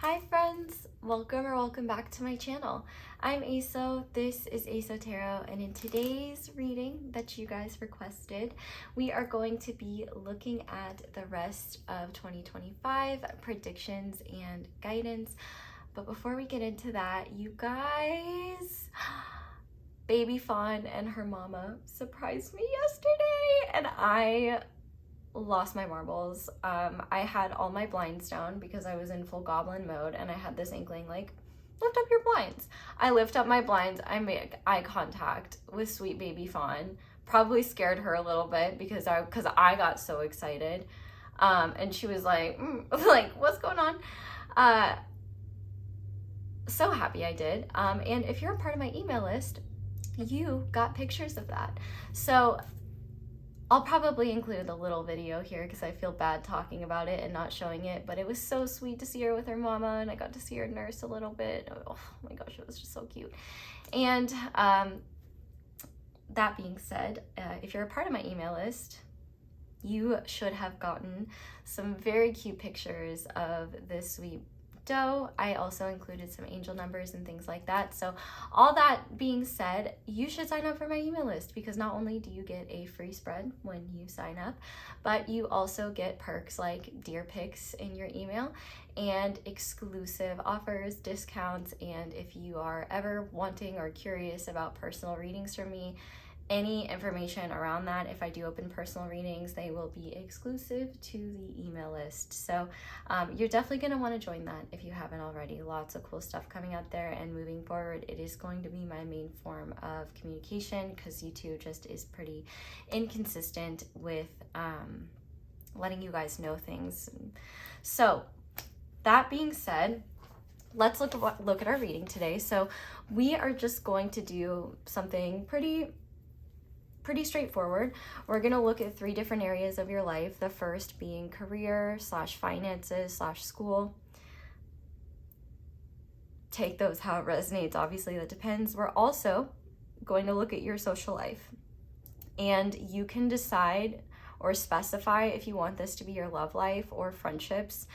Hi friends, welcome back to my channel. I'm Aso, this is Aso Tarot, and in today's reading that you guys requested, we are going to be looking at the rest of 2025 predictions and guidance. But before we get into that, you guys, Baby Fawn and her mama surprised me yesterday, and I lost my marbles. I had all my blinds down because I was in full goblin mode, and I had this inkling like, lift up your blinds. I lift up my blinds, I make eye contact with sweet Baby Fawn, probably scared her a little bit because I got so excited, and she was like, like, what's going on? So happy I did. And if you're a part of my email list, you got pictures of that. So I'll probably include a little video here because I feel bad talking about it and not showing it, but it was so sweet to see her with her mama, and I got to see her nurse a little bit. Oh my gosh, it was just so cute. And that being said, if you're a part of my email list, you should have gotten some very cute pictures of this sweet doe. I also included some angel numbers and things like that. So all that being said, you should sign up for my email list because not only do you get a free spread when you sign up, but you also get perks like deer pics in your email and exclusive offers, discounts, and if you are ever wanting or curious about personal readings from me, any information around that, if I do open personal readings, they will be exclusive to the email list. So you're definitely going to want to join that if you haven't already. Lots of cool stuff coming out there, and moving forward, it is going to be my main form of communication because YouTube just is pretty inconsistent with letting you guys know things. So that being said, let's look at our reading today. So we are just going to do something pretty straightforward. We're going to look at 3 different areas of your life. The first being career / finances / school. Take those how it resonates. Obviously, that depends. We're also going to look at your social life, and you can decide or specify if you want this to be your love life or friendships.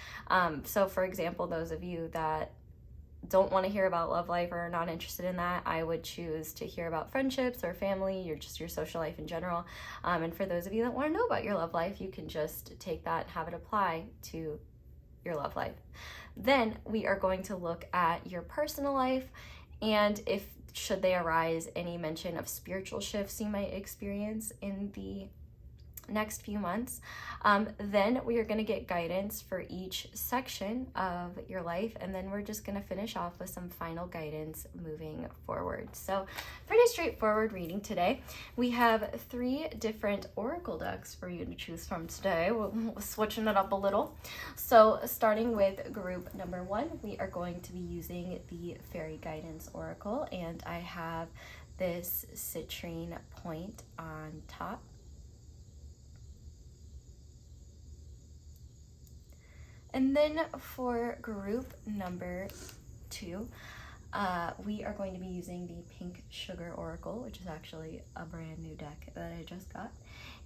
So for example, those of you that don't want to hear about love life or are not interested in that, I would choose to hear about friendships or family, your social life in general. And for those of you that want to know about your love life, you can just take that, have it apply to your love life. Then we are going to look at your personal life, and if should they arise any mention of spiritual shifts you might experience in the next few months. Then we are going to get guidance for each section of your life, and then we're just going to finish off with some final guidance moving forward. So pretty straightforward reading today. We have 3 different oracle decks for you to choose from today. We're switching it up a little. So starting with group number 1, we are going to be using the Fairy Guidance Oracle, and I have this citrine point on top. And then for group number 2, we are going to be using the Pink Sugar Oracle, which is actually a brand new deck that I just got,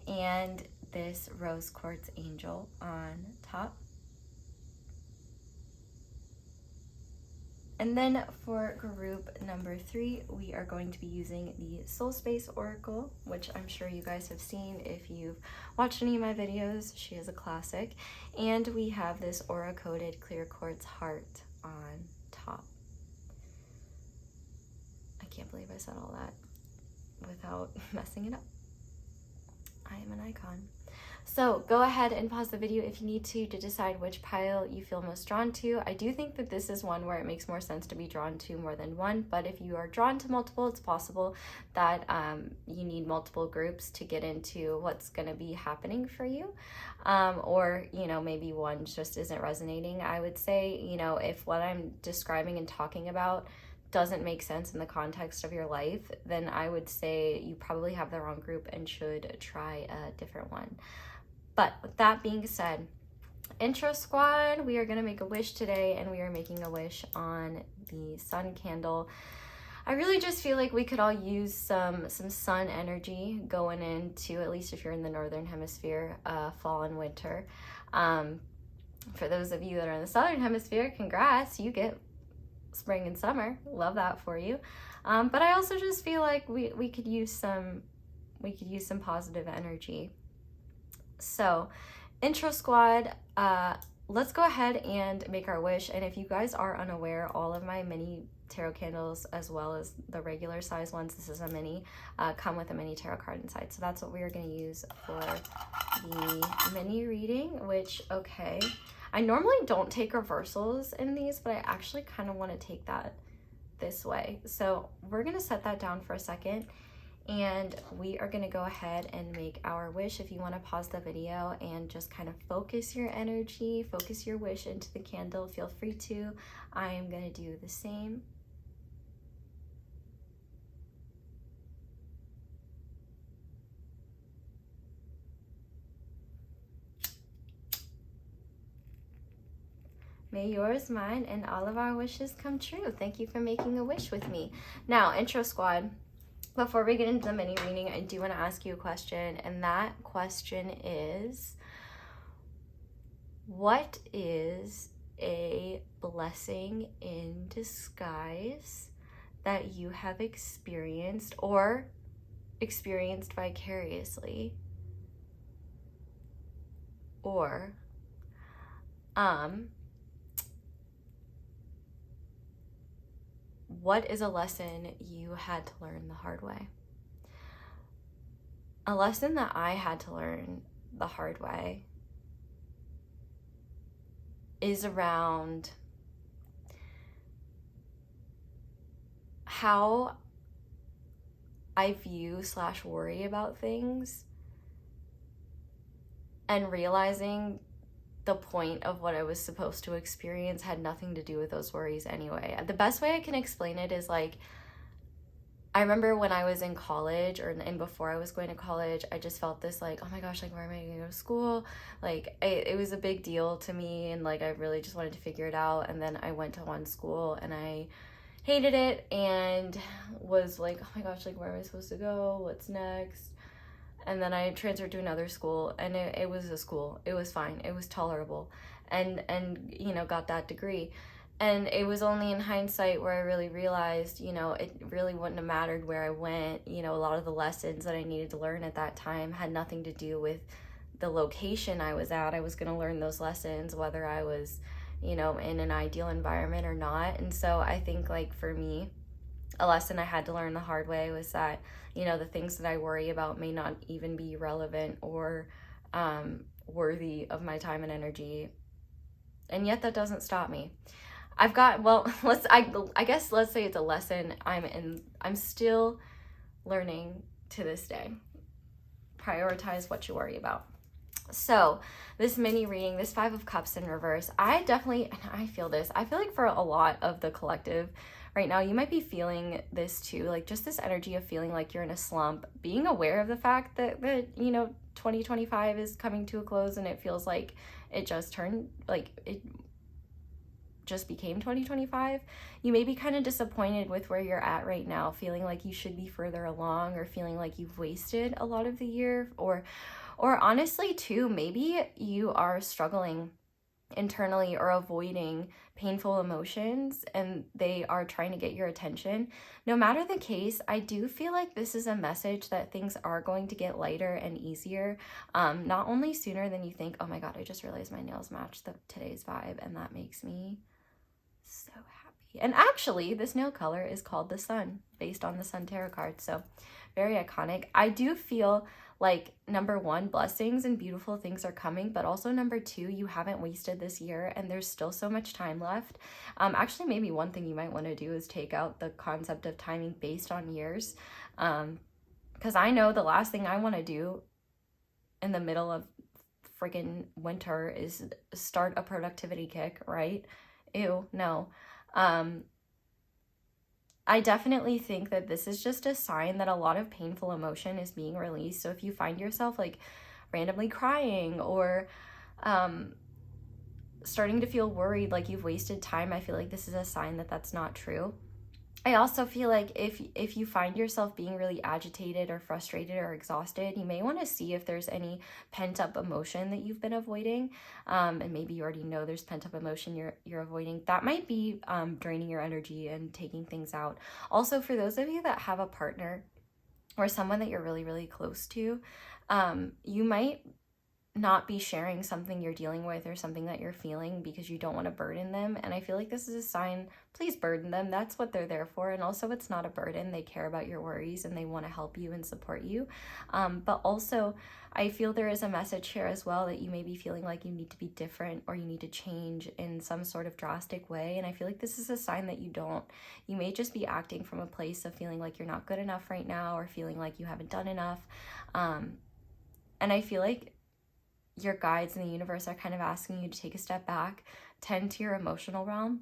and this Rose Quartz Angel on top. And then for group number 3, we are going to be using the Soul Space Oracle, which I'm sure you guys have seen if you've watched any of my videos. She is a classic. And we have this aura-coded clear quartz heart on top. I can't believe I said all that without messing it up. I am an icon. So go ahead and pause the video if you need to decide which pile you feel most drawn to. I do think that this is one where it makes more sense to be drawn to more than one, but if you are drawn to multiple, it's possible that you need multiple groups to get into what's going to be happening for you. Or, maybe one just isn't resonating. I would say, if what I'm describing and talking about doesn't make sense in the context of your life, then I would say you probably have the wrong group and should try a different one. But with that being said, intro squad, we are going to make a wish today, and we are making a wish on the sun candle. I really just feel like we could all use some sun energy going into, at least if you're in the northern hemisphere, fall and winter. For those of you that are in the Southern Hemisphere, congrats, you get spring and summer. Love that for you. But I also just feel like we could use some positive energy. So, intro squad, let's go ahead and make our wish. And if you guys are unaware, all of my mini tarot candles, as well as the regular size ones, this is a mini, come with a mini tarot card inside. So that's what we are going to use for the mini reading, which, okay, I normally don't take reversals in these, but I actually kind of want to take that this way. So we're going to set that down for a second, and we are going to go ahead and make our wish. If you want to pause the video and just kind of focus your energy, focus your wish into the candle, feel free to. I am going to do the same. May yours, mine, and all of our wishes come true. Thank you for making a wish with me. Now, intro squad, before we get into the mini reading, I do want to ask you a question, and that question is, what is a blessing in disguise that you have experienced or experienced vicariously? Or, what is a lesson you had to learn the hard way? A lesson that I had to learn the hard way is around how I view / worry about things, and realizing the point of what I was supposed to experience had nothing to do with those worries anyway. The best way I can explain it is like, I remember when I was in college, and before I was going to college, I just felt this like, oh my gosh, like, where am I going to go to school? Like, it was a big deal to me, and like, I really just wanted to figure it out. And then I went to one school and I hated it and was like, oh my gosh, like, where am I supposed to go? What's next? And then I transferred to another school, and it was a school. It was fine. It was tolerable, and you know, got that degree. And it was only in hindsight where I really realized, you know, it really wouldn't have mattered where I went. You know, a lot of the lessons that I needed to learn at that time had nothing to do with the location I was at. I was going to learn those lessons whether I was, you know, in an ideal environment or not. And so I think, like, for me, a lesson I had to learn the hard way was that, you know, the things that I worry about may not even be relevant or worthy of my time and energy. And yet that doesn't stop me. I've got, well, I guess let's say it's a lesson I'm still learning to this day. Prioritize what you worry about. So this mini reading, this 5 of Cups in reverse, I feel this. I feel like for a lot of the collective right now, you might be feeling this too, like just this energy of feeling like you're in a slump, being aware of the fact that you know, 2025 is coming to a close, and it feels like it just became 2025. You may be kind of disappointed with where you're at right now, feeling like you should be further along, or feeling like you've wasted a lot of the year, or honestly too, maybe you are struggling internally or avoiding painful emotions and they are trying to get your attention. No matter the case, I do feel like this is a message that things are going to get lighter and easier, not only sooner than you think. Oh my god, I just realized my nails match today's vibe, and that makes me so happy. And actually, this nail color is called the Sun, based on the Sun tarot card, so very iconic. I do feel like, number 1, blessings and beautiful things are coming, but also number 2, you haven't wasted this year, and there's still so much time left. Actually, maybe one thing you might want to do is take out the concept of timing based on years, because I know the last thing I want to do in the middle of friggin' winter is start a productivity kick, right? Ew, no. I definitely think that this is just a sign that a lot of painful emotion is being released. So if you find yourself like randomly crying or starting to feel worried like you've wasted time, I feel like this is a sign that that's not true. I also feel like if you find yourself being really agitated or frustrated or exhausted, you may want to see if there's any pent-up emotion that you've been avoiding. And maybe you already know there's pent-up emotion you're avoiding. That might be draining your energy and taking things out. Also, for those of you that have a partner or someone that you're really, really close to, you might not be sharing something you're dealing with or something that you're feeling because you don't want to burden them. And I feel like this is a sign, please burden them. That's what they're there for. And also, it's not a burden. They care about your worries and they want to help you and support you. But also, I feel there is a message here as well that you may be feeling like you need to be different or you need to change in some sort of drastic way. And I feel like this is a sign that you don't. You may just be acting from a place of feeling like you're not good enough right now or feeling like you haven't done enough. And I feel like your guides in the universe are kind of asking you to take a step back, tend to your emotional realm,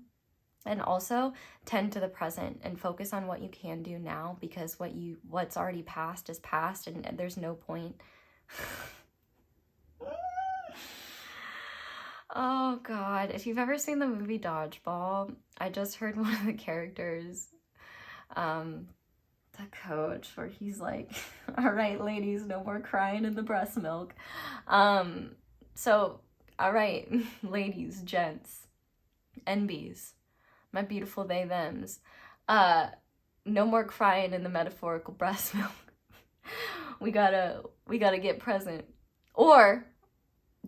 and also tend to the present and focus on what you can do now, because what's already past is past and there's no point. Oh God, if you've ever seen the movie Dodgeball, I just heard one of the characters, the coach, where he's like, all right, ladies, no more crying in the breast milk. So, all right, ladies, gents, NBs, my beautiful they thems, no more crying in the metaphorical breast milk. we gotta get present, or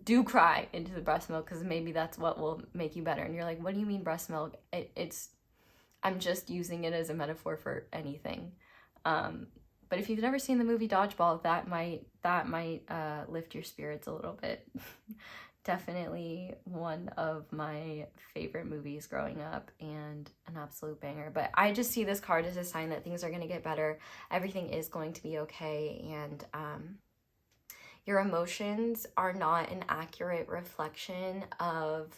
do cry into the breast milk, because maybe that's what will make you better. And you're like, what do you mean breast milk? I'm just using it as a metaphor for anything. But if you've never seen the movie Dodgeball, that might lift your spirits a little bit. Definitely one of my favorite movies growing up and an absolute banger. But I just see this card as a sign that things are going to get better. Everything is going to be okay. And your emotions are not an accurate reflection of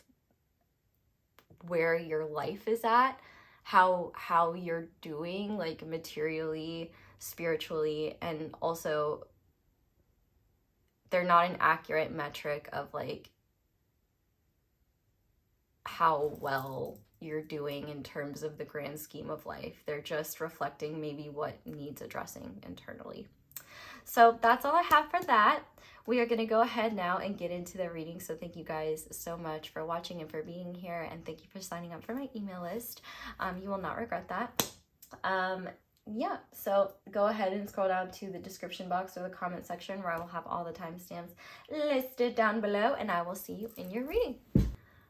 where your life is at, how you're doing, like materially, spiritually, and also they're not an accurate metric of like how well you're doing in terms of the grand scheme of life. They're just reflecting maybe what needs addressing internally. So that's all I have for that. We are going to go ahead now and get into the reading. So thank you guys so much for watching and for being here. And thank you for signing up for my email list. You will not regret that. Yeah, so go ahead and scroll down to the description box or the comment section where I will have all the timestamps listed down below, and I will see you in your reading.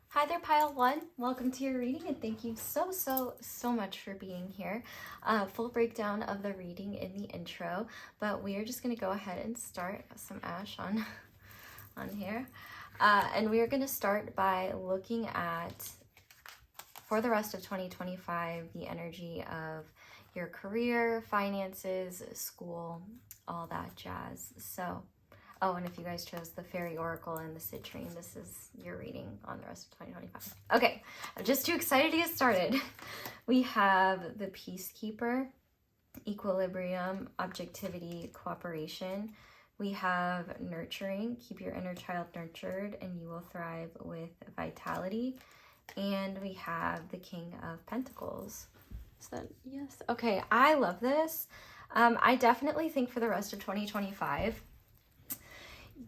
Hi there, Pile 1. Welcome to your reading, and thank you so much for being here. Full breakdown of the reading in the intro, but we are just going to go ahead and start. Got some ash on here. And we are going to start by looking at, for the rest of 2025, the energy of your career, finances, school, all that jazz. So, oh, and if you guys chose the Fairy Oracle and the Citrine, this is your reading on the rest of 2025. Okay, I'm just too excited to get started. We have the Peacekeeper, Equilibrium, Objectivity, Cooperation. We have Nurturing, keep your inner child nurtured and you will thrive with vitality. And we have the King of Pentacles. Is that, yes? Okay, I love this. I definitely think for the rest of 2025,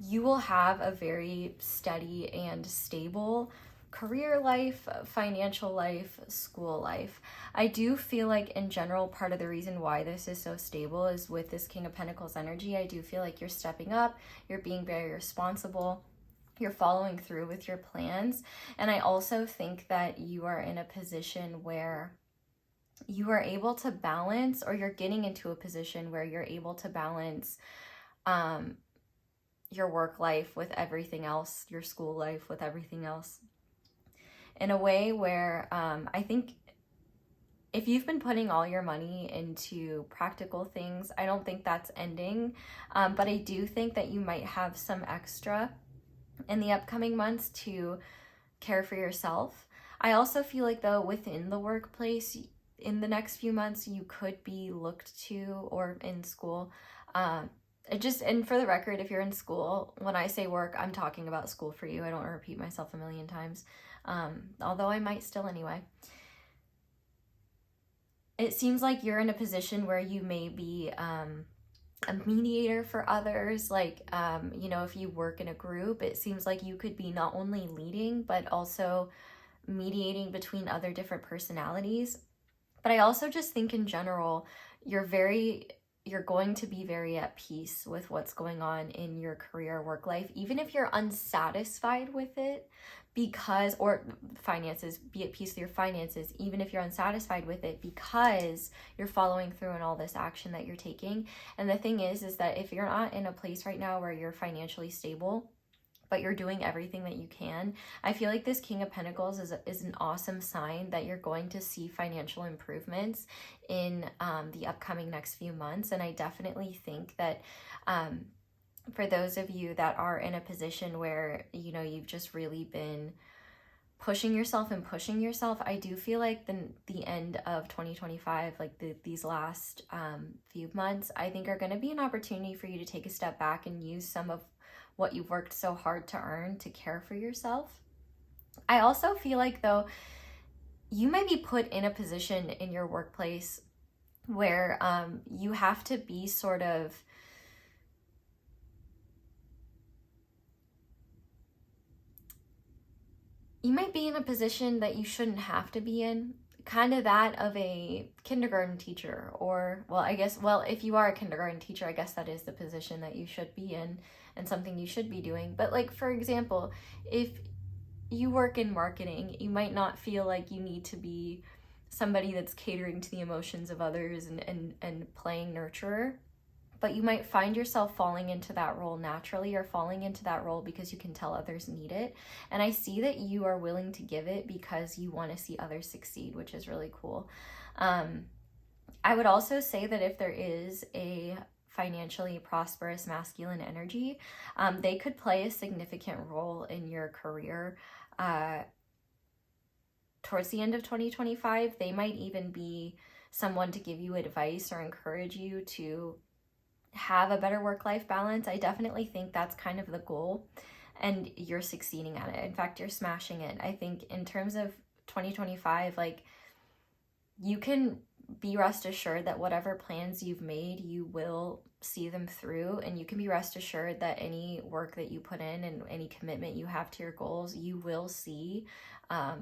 you will have a very steady and stable career life, financial life, school life. I do feel like in general, part of the reason why this is so stable is with this King of Pentacles energy. I do feel like you're stepping up, you're being very responsible, you're following through with your plans. And I also think that you are in a position where you are able to balance, or you're getting into a position where you're able to balance your work life with everything else, your school life with everything else, in a way where I think if you've been putting all your money into practical things, I don't think that's ending, but I do think that you might have some extra in the upcoming months to care for yourself. I also feel like, though, within the workplace, in the next few months, you could be looked to, or in school. And for the record, if you're in school, when I say work, I'm talking about school for you. I don't repeat myself a million times, although I might still anyway. it seems like you're in a position where you may be a mediator for others. Like, you know, if you work in a group, it seems like you could be not only leading, but also mediating between other different personalities. But I also just think in general, you're going to be very at peace with what's going on in your career, work life, even if you're unsatisfied with it, because, or finances, be at peace with your finances, even if you're unsatisfied with it, because you're following through on all this action that you're taking. And the thing is that if you're not in a place right now where you're financially stable, but you're doing everything that you can, I feel like this King of Pentacles is an awesome sign that you're going to see financial improvements in the upcoming next few months. And I definitely think that for those of you that are in a position where, you know, you've just really been pushing yourself, I do feel like the end of 2025, like these last few months, I think are going to be an opportunity for you to take a step back and use some of what you've worked so hard to earn to care for yourself. I also feel like, though, you might be put in a position in your workplace where you have to be sort of you might be in a position that you shouldn't have to be in, kind of that of a kindergarten teacher, or, well, I guess, well, if you are a kindergarten teacher, I guess that is the position that you should be in and something you should be doing. But like, for example, if you work in marketing, you might not feel like you need to be somebody that's catering to the emotions of others and playing nurturer. But you might find yourself falling into that role naturally, or falling into that role because you can tell others need it. And I see that you are willing to give it because you want to see others succeed, which is really cool. I would also say that if there is a financially prosperous masculine energy, they could play a significant role in your career towards the end of 2025. They might even be someone to give you advice or encourage you to have a better work-life balance. I definitely think that's kind of the goal, and you're succeeding at it. In fact, you're smashing it. I think in terms of 2025, like, you can be rest assured that whatever plans you've made, you will see them through, and you can be rest assured that any work that you put in and any commitment you have to your goals, you will see a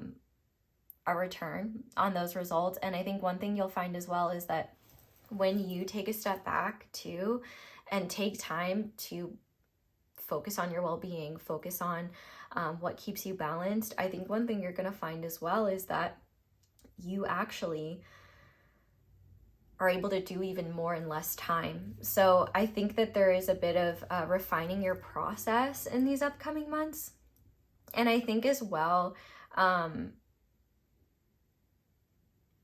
return on those results. And I think one thing you'll find as well is that when you take a step back too and take time to focus on your well-being, focus on what keeps you balanced, I think one thing you're going to find as well is that you actually are able to do even more in less time. So I think that there is a bit of refining your process in these upcoming months. And I think as well,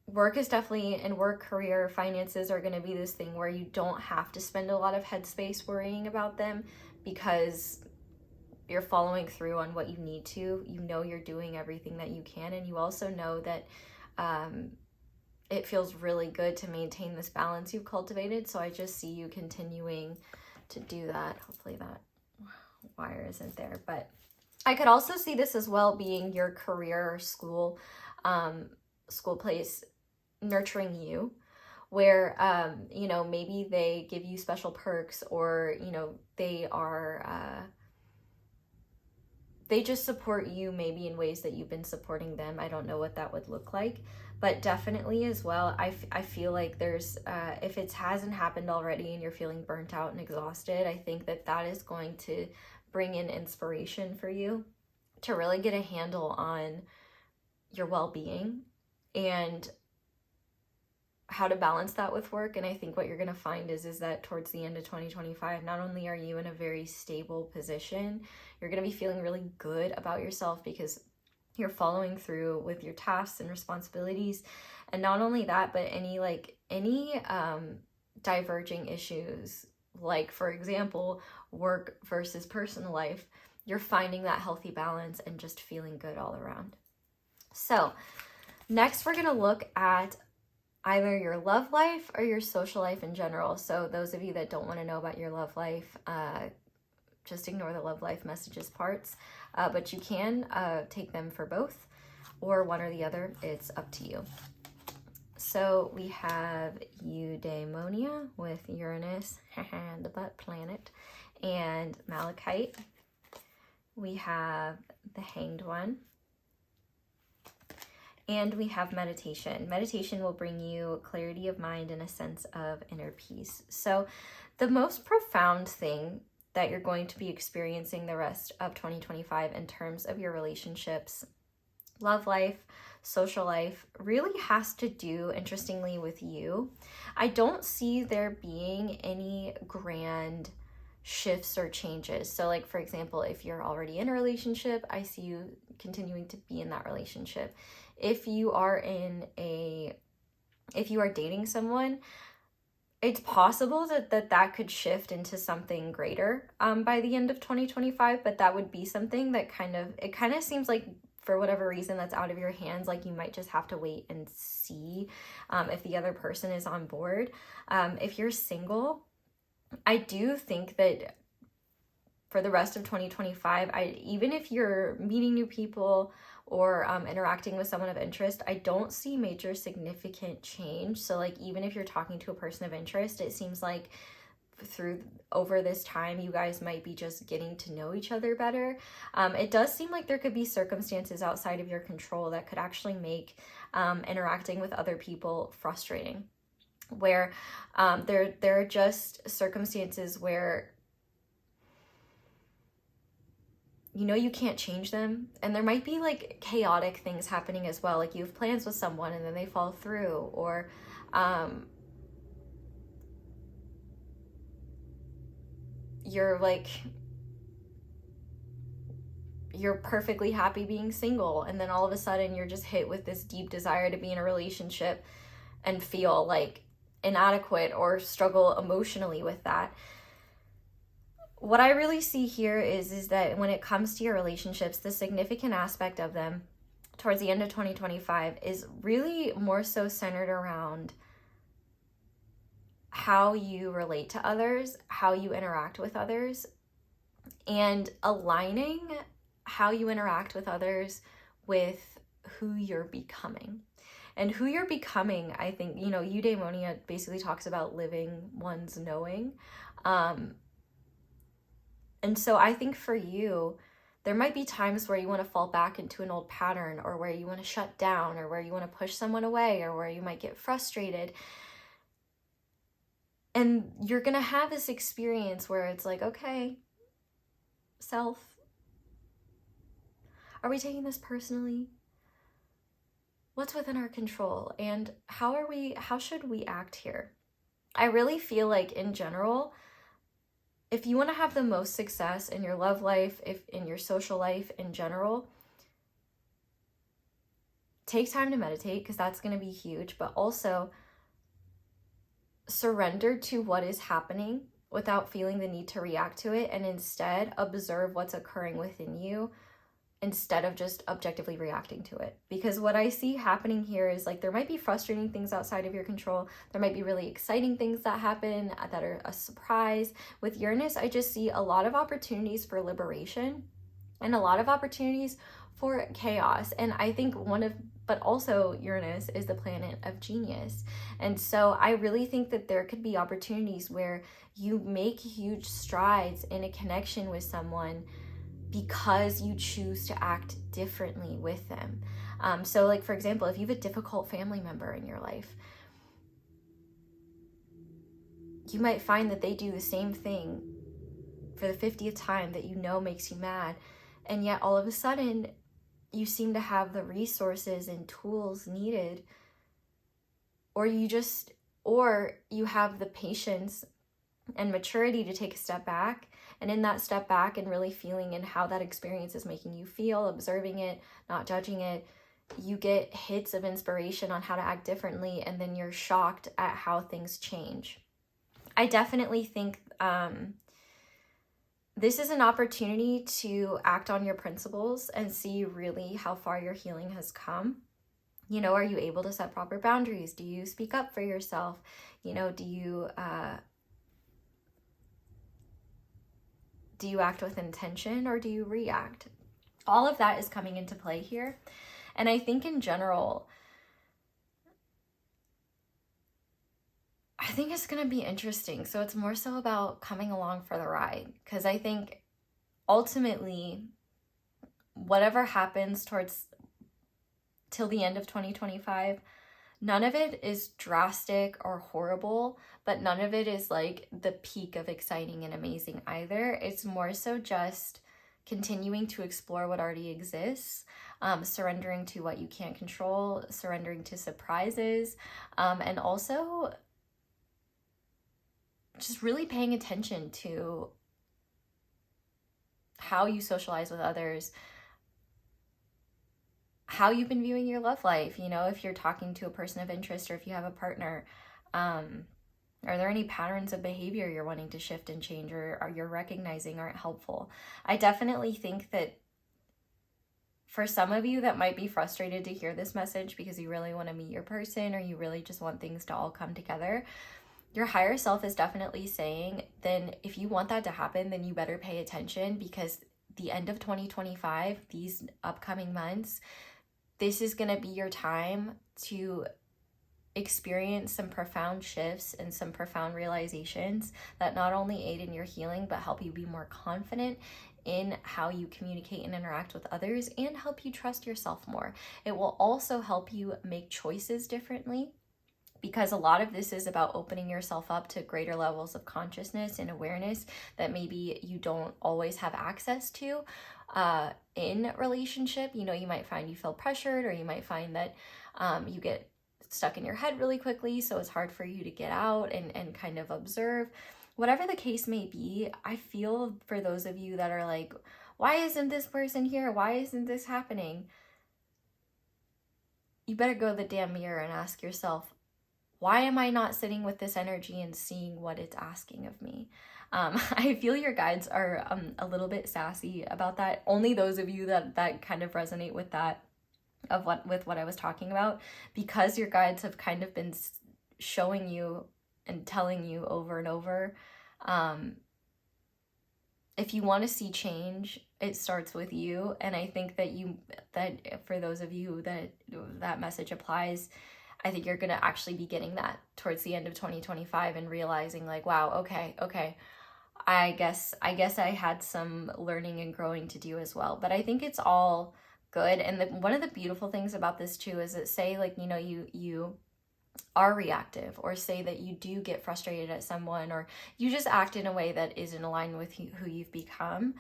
work is definitely, and work, career, finances are going to be this thing where you don't have to spend a lot of headspace worrying about them, because you're following through on what you need to. You know you're doing everything that you can, and you also know that it feels really good to maintain this balance you've cultivated. So I just see you continuing to do that. Hopefully that wire isn't there, but I could also see this as well being your career or school place nurturing you, where you know, maybe they give you special perks, or, you know, they are they just support you maybe in ways that you've been supporting them. I don't know what that would look like, but definitely as well, I feel like there's if it hasn't happened already and you're feeling burnt out and exhausted, I think that is going to bring in inspiration for you to really get a handle on your well-being and how to balance that with work. And I think what you're going to find is that towards the end of 2025, not only are you in a very stable position, you're going to be feeling really good about yourself because you're following through with your tasks and responsibilities. And not only that, but any diverging issues, like, for example, work versus personal life, you're finding that healthy balance and just feeling good all around. So next, we're going to look at either your love life or your social life in general. So those of you that don't want to know about your love life, just ignore the love life messages parts, but you can take them for both or one or the other. It's up to you. So we have eudaimonia with Uranus, the butt planet, and malachite. We have the Hanged One. And we have meditation. Meditation will bring you clarity of mind and a sense of inner peace. So the most profound thing that you're going to be experiencing the rest of 2025 in terms of your relationships, love life, social life, really has to do, interestingly, with you. I don't see there being any grand shifts or changes. So like, for example, if you're already in a relationship, I see you continuing to be in that relationship. If you are dating someone, it's possible that could shift into something greater by the end of 2025, but that would be something that kind of seems like, for whatever reason, that's out of your hands. Like, you might just have to wait and see if the other person is on board. If you're single, I do think that for the rest of 2025, even if you're meeting new people or interacting with someone of interest, I don't see major significant change. So like, even if you're talking to a person of interest, it seems like over this time, you guys might be just getting to know each other better. It does seem like there could be circumstances outside of your control that could actually make interacting with other people frustrating, where there are just circumstances where you can't change them, and there might be like chaotic things happening as well. Like, you have plans with someone and then they fall through, or you're perfectly happy being single, and then all of a sudden you're just hit with this deep desire to be in a relationship and feel like inadequate or struggle emotionally with that. What I really see here is that when it comes to your relationships, the significant aspect of them towards the end of 2025 is really more so centered around how you relate to others, how you interact with others, and aligning how you interact with others with who you're becoming. And who you're becoming, I think, eudaimonia basically talks about living one's knowing. And so I think for you, there might be times where you want to fall back into an old pattern, or where you want to shut down, or where you want to push someone away, or where you might get frustrated. And you're going to have this experience where it's like, okay, self, are we taking this personally? What's within our control? And how should we act here? I really feel like, in general, if you want to have the most success in your love life, if in your social life in general, take time to meditate, because that's going to be huge, but also surrender to what is happening without feeling the need to react to it, and instead observe what's occurring within you instead of just objectively reacting to it. Because what I see happening here is, like, there might be frustrating things outside of your control. There might be really exciting things that happen that are a surprise. With Uranus, I just see a lot of opportunities for liberation and a lot of opportunities for chaos. And I think but also Uranus is the planet of genius. And so I really think that there could be opportunities where you make huge strides in a connection with someone because you choose to act differently with them. So like, for example, if you have a difficult family member in your life, you might find that they do the same thing for the 50th time that makes you mad. And yet all of a sudden you seem to have the resources and tools needed, or you have the patience and maturity to take a step back. And in that step back and really feeling in how that experience is making you feel, observing it, not judging it, you get hits of inspiration on how to act differently, and then you're shocked at how things change. I definitely think this is an opportunity to act on your principles and see really how far your healing has come. Are you able to set proper boundaries? Do you speak up for yourself? Do you act with intention, or do you react? All of that is coming into play here. And I think in general, think it's going to be interesting. So it's more so about coming along for the ride, because I think ultimately whatever happens till the end of 2025, none of it is drastic or horrible, but none of it is like the peak of exciting and amazing either. It's more so just continuing to explore what already exists, surrendering to what you can't control, surrendering to surprises, and also just really paying attention to how you socialize with others, how you've been viewing your love life, you know, if you're talking to a person of interest or if you have a partner. Are there any patterns of behavior you're wanting to shift and change, or are you're recognizing aren't helpful? I definitely think that for some of you that might be frustrated to hear this message because you really want to meet your person, or you really just want things to all come together, your higher self is definitely saying, then if you want that to happen, then you better pay attention, because the end of 2025, these upcoming months, this is going to be your time to experience some profound shifts and some profound realizations that not only aid in your healing, but help you be more confident in how you communicate and interact with others, and help you trust yourself more. It will also help you make choices differently, because a lot of this is about opening yourself up to greater levels of consciousness and awareness that maybe you don't always have access to in relationship. You know, you might find you feel pressured, or you might find that you get stuck in your head really quickly, so it's hard for you to get out and kind of observe. Whatever the case may be, I feel for those of you that are like, why isn't this person here? Why isn't this happening? You better go to the damn mirror and ask yourself, why am I not sitting with this energy and seeing what it's asking of me? I feel your guides are a little bit sassy about that. Only those of you that kind of resonate with that, with what I was talking about, because your guides have kind of been showing you and telling you over and over, if you want to see change, it starts with you. And I think that for those of you that message applies, I think you're going to actually be getting that towards the end of 2025 and realizing like, wow, okay, I guess I had some learning and growing to do as well. But I think it's all good. And one of the beautiful things about this too is that, say like, you know, you are reactive, or say that you do get frustrated at someone, or you just act in a way that isn't aligned with who you've become,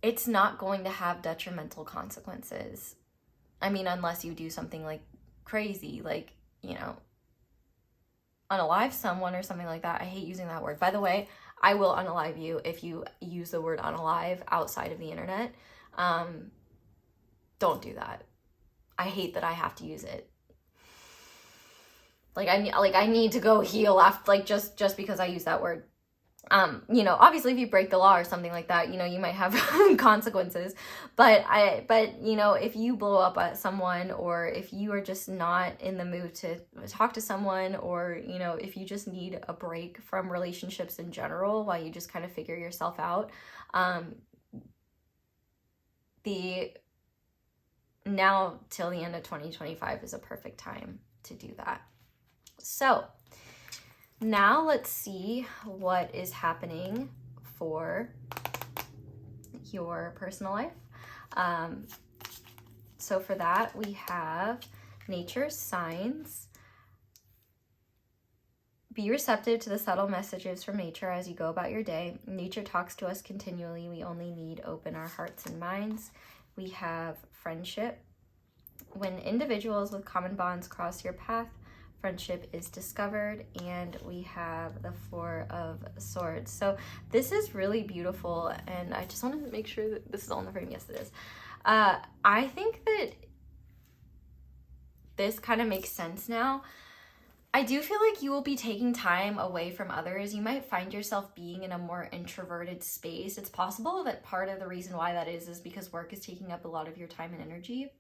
it's not going to have detrimental consequences. I mean, unless you do something like crazy, like, you know, unalive someone or something like that. I hate using that word. By the way, I will unalive you if you use the word unalive outside of the internet. Don't do that. I hate that I have to use it. Like I need to go heal after, like, just because I use that word. You know, obviously if you break the law or something like that, you know, you might have consequences, but you know, if you blow up at someone, or if you are just not in the mood to talk to someone, or, you know, if you just need a break from relationships in general while you just kind of figure yourself out, the now till the end of 2025 is a perfect time to do that. So now let's see what is happening for your personal life. So for that, we have nature's signs. Be receptive to the subtle messages from nature as you go about your day. Nature talks to us continually. We only need open our hearts and minds. We have friendship. When individuals with common bonds cross your path, friendship is discovered. And we have the Four of Swords. So this is really beautiful, and I just wanted to make sure that this is all in the frame. Yes, it is. I think that this kind of makes sense now. I do feel like you will be taking time away from others. You might find yourself being in a more introverted space. It's possible that part of the reason why that is because work is taking up a lot of your time and energy.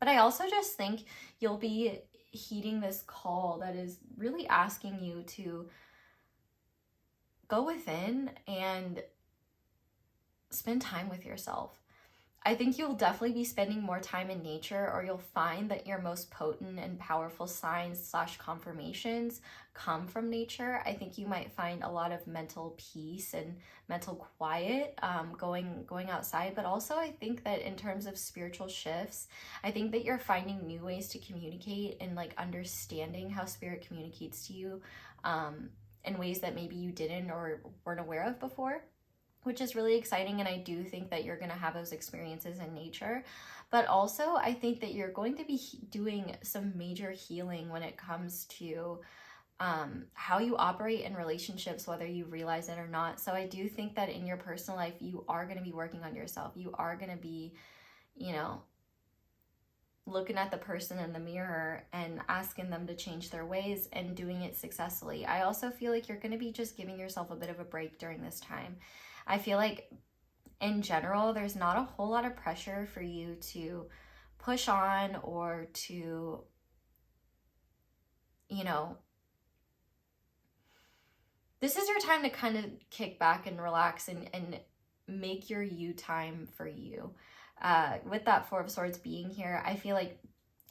But I also just think you'll be heeding this call that is really asking you to go within and spend time with yourself. I think you'll definitely be spending more time in nature, or you'll find that your most potent and powerful signs / confirmations come from nature. I think you might find a lot of mental peace and mental quiet going outside. But also I think that in terms of spiritual shifts, I think that you're finding new ways to communicate and like understanding how spirit communicates to you in ways that maybe you didn't or weren't aware of before, which is really exciting. And I do think that you're going to have those experiences in nature. But also, I think that you're going to be doing some major healing when it comes to how you operate in relationships, whether you realize it or not. So I do think that in your personal life, you are going to be working on yourself. You are going to be, you know, looking at the person in the mirror and asking them to change their ways and doing it successfully. I also feel like you're going to be just giving yourself a bit of a break during this time. I feel like in general, there's not a whole lot of pressure for you to push on or to, you know, this is your time to kind of kick back and relax and make your you time for you. With that Four of Swords being here, I feel like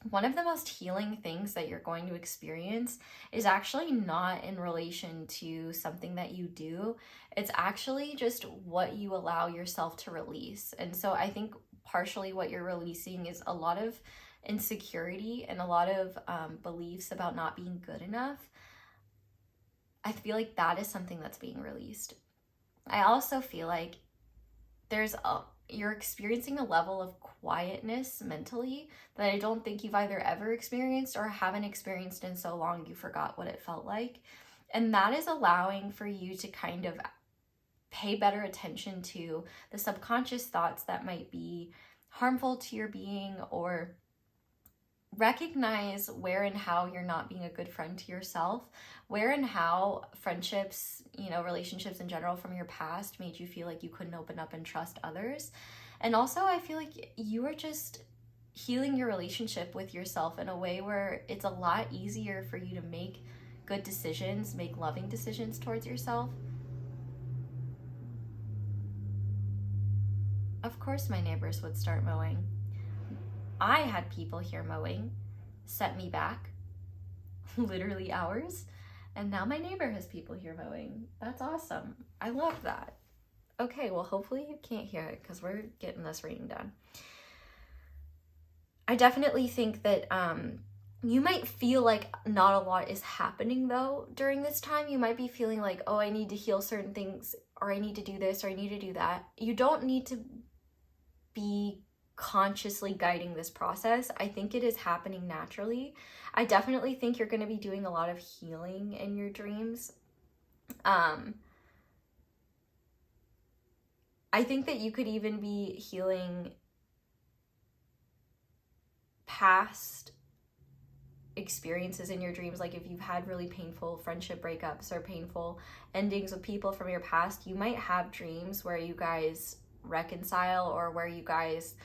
one of the most healing things that you're going to experience is actually not in relation to something that you do. It's actually just what you allow yourself to release. And so I think partially what you're releasing is a lot of insecurity and a lot of beliefs about not being good enough. I feel like that is something that's being released. I also feel like you're experiencing a level of quietness mentally that I don't think you've either ever experienced or haven't experienced in so long you forgot what it felt like. And that is allowing for you to kind of pay better attention to the subconscious thoughts that might be harmful to your being, or recognize where and how you're not being a good friend to yourself, where and how friendships, relationships in general from your past made you feel like you couldn't open up and trust others. And also, I feel like you are just healing your relationship with yourself in a way where it's a lot easier for you to make good decisions, make loving decisions towards yourself. Of course, my neighbors would start mowing. I had people here mowing, set me back literally hours, and now my neighbor has people here mowing. That's awesome. I love that. Okay, well, hopefully you can't hear it because we're getting this reading done. I definitely think that you might feel like not a lot is happening though during this time. You might be feeling like, oh, I need to heal certain things, or I need to do this, or I need to do that. You don't need to be consciously guiding this process. I think it is happening naturally. I definitely think you're going to be doing a lot of healing in your dreams. I think that you could even be healing past experiences in your dreams. Like if you've had really painful friendship breakups or painful endings with people from your past, you might have dreams where you guys reconcile, or where you guys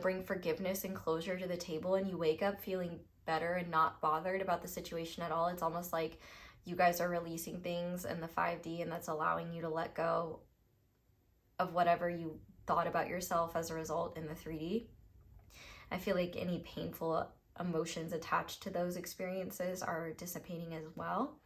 bring forgiveness and closure to the table, and you wake up feeling better and not bothered about the situation at all. It's almost like you guys are releasing things in the 5D, and that's allowing you to let go of whatever you thought about yourself as a result in the 3D. I feel like any painful emotions attached to those experiences are dissipating as well.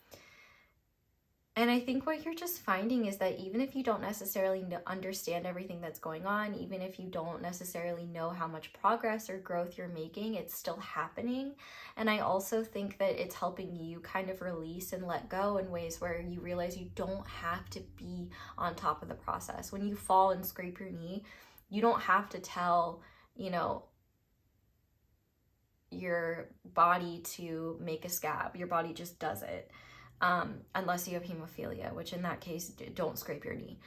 And I think what you're just finding is that even if you don't necessarily understand everything that's going on, even if you don't necessarily know how much progress or growth you're making, it's still happening. And I also think that it's helping you kind of release and let go in ways where you realize you don't have to be on top of the process. When you fall and scrape your knee, you don't have to tell, your body to make a scab. Your body just does it. Unless you have hemophilia, which in that case, don't scrape your knee.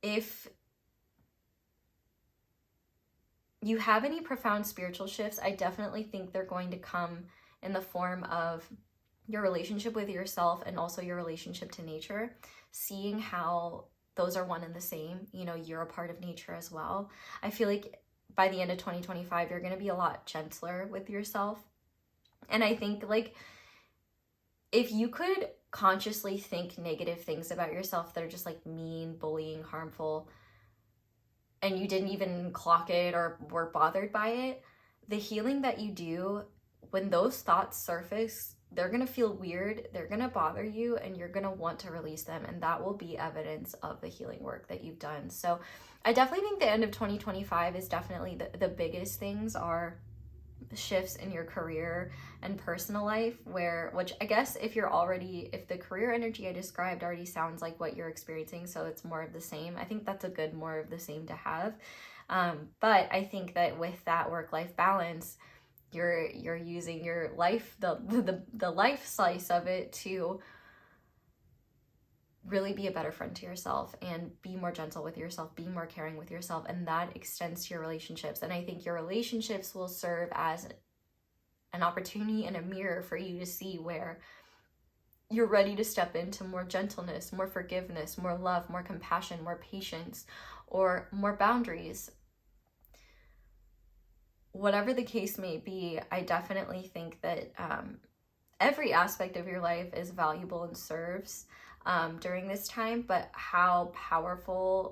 If you have any profound spiritual shifts, I definitely think they're going to come in the form of your relationship with yourself and also your relationship to nature, seeing how those are one and the same. You're a part of nature as well. I feel like by the end of 2025, you're going to be a lot gentler with yourself. And I think if you could consciously think negative things about yourself that are just like mean, bullying, harmful, and you didn't even clock it or were bothered by it, the healing that you do, when those thoughts surface, they're gonna feel weird, they're gonna bother you, and you're gonna want to release them, and that will be evidence of the healing work that you've done. So I definitely think the end of 2025 is definitely the biggest things are shifts in your career and personal life, which I guess if the career energy I described already sounds like what you're experiencing, so it's more of the same, I think that's a good more of the same to have. But I think that with that work-life balance, you're using your life, the life slice of it, to really be a better friend to yourself and be more gentle with yourself, be more caring with yourself, and that extends to your relationships. And I think your relationships will serve as an opportunity and a mirror for you to see where you're ready to step into more gentleness, more forgiveness, more love, more compassion, more patience, or more boundaries. Whatever the case may be, I definitely think that every aspect of your life is valuable and serves during this time, but how powerfully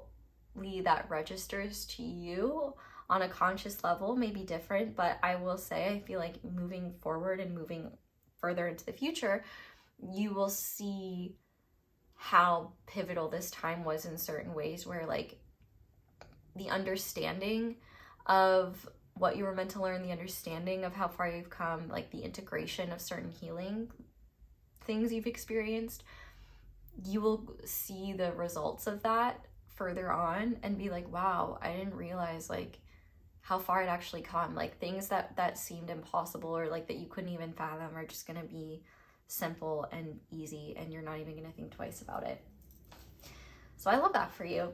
that registers to you on a conscious level may be different. But I will say, I feel like moving forward and moving further into the future, you will see how pivotal this time was in certain ways, where like the understanding of what you were meant to learn, the understanding of how far you've come, like the integration of certain healing things you've experienced, you will see the results of that further on and be like, wow, I didn't realize like how far it actually come. Like things that seemed impossible or like that you couldn't even fathom are just gonna be simple and easy, and you're not even gonna think twice about it. So I love that for you.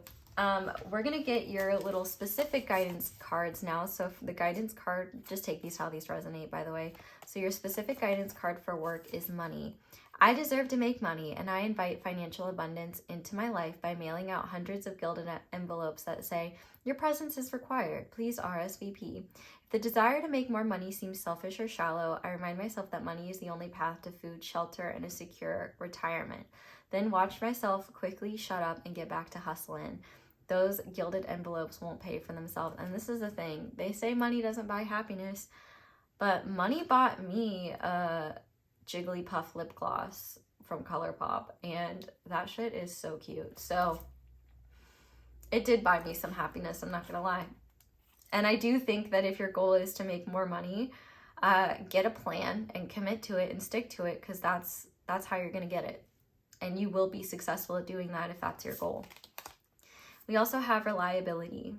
We're gonna get your little specific guidance cards now. So for the guidance card, just take these how these resonate, by the way. So your specific guidance card for work is money. I deserve to make money, and I invite financial abundance into my life by mailing out hundreds of gilded envelopes that say, your presence is required. Please RSVP. If the desire to make more money seems selfish or shallow, I remind myself that money is the only path to food, shelter, and a secure retirement. Then watch myself quickly shut up and get back to hustling. Those gilded envelopes won't pay for themselves. And this is the thing. They say money doesn't buy happiness, but money bought me a Jigglypuff lip gloss from ColourPop, and that shit is so cute. So it did buy me some happiness, I'm not gonna lie. And I do think that if your goal is to make more money, get a plan and commit to it and stick to it, because that's how you're gonna get it. And you will be successful at doing that if that's your goal. We also have reliability.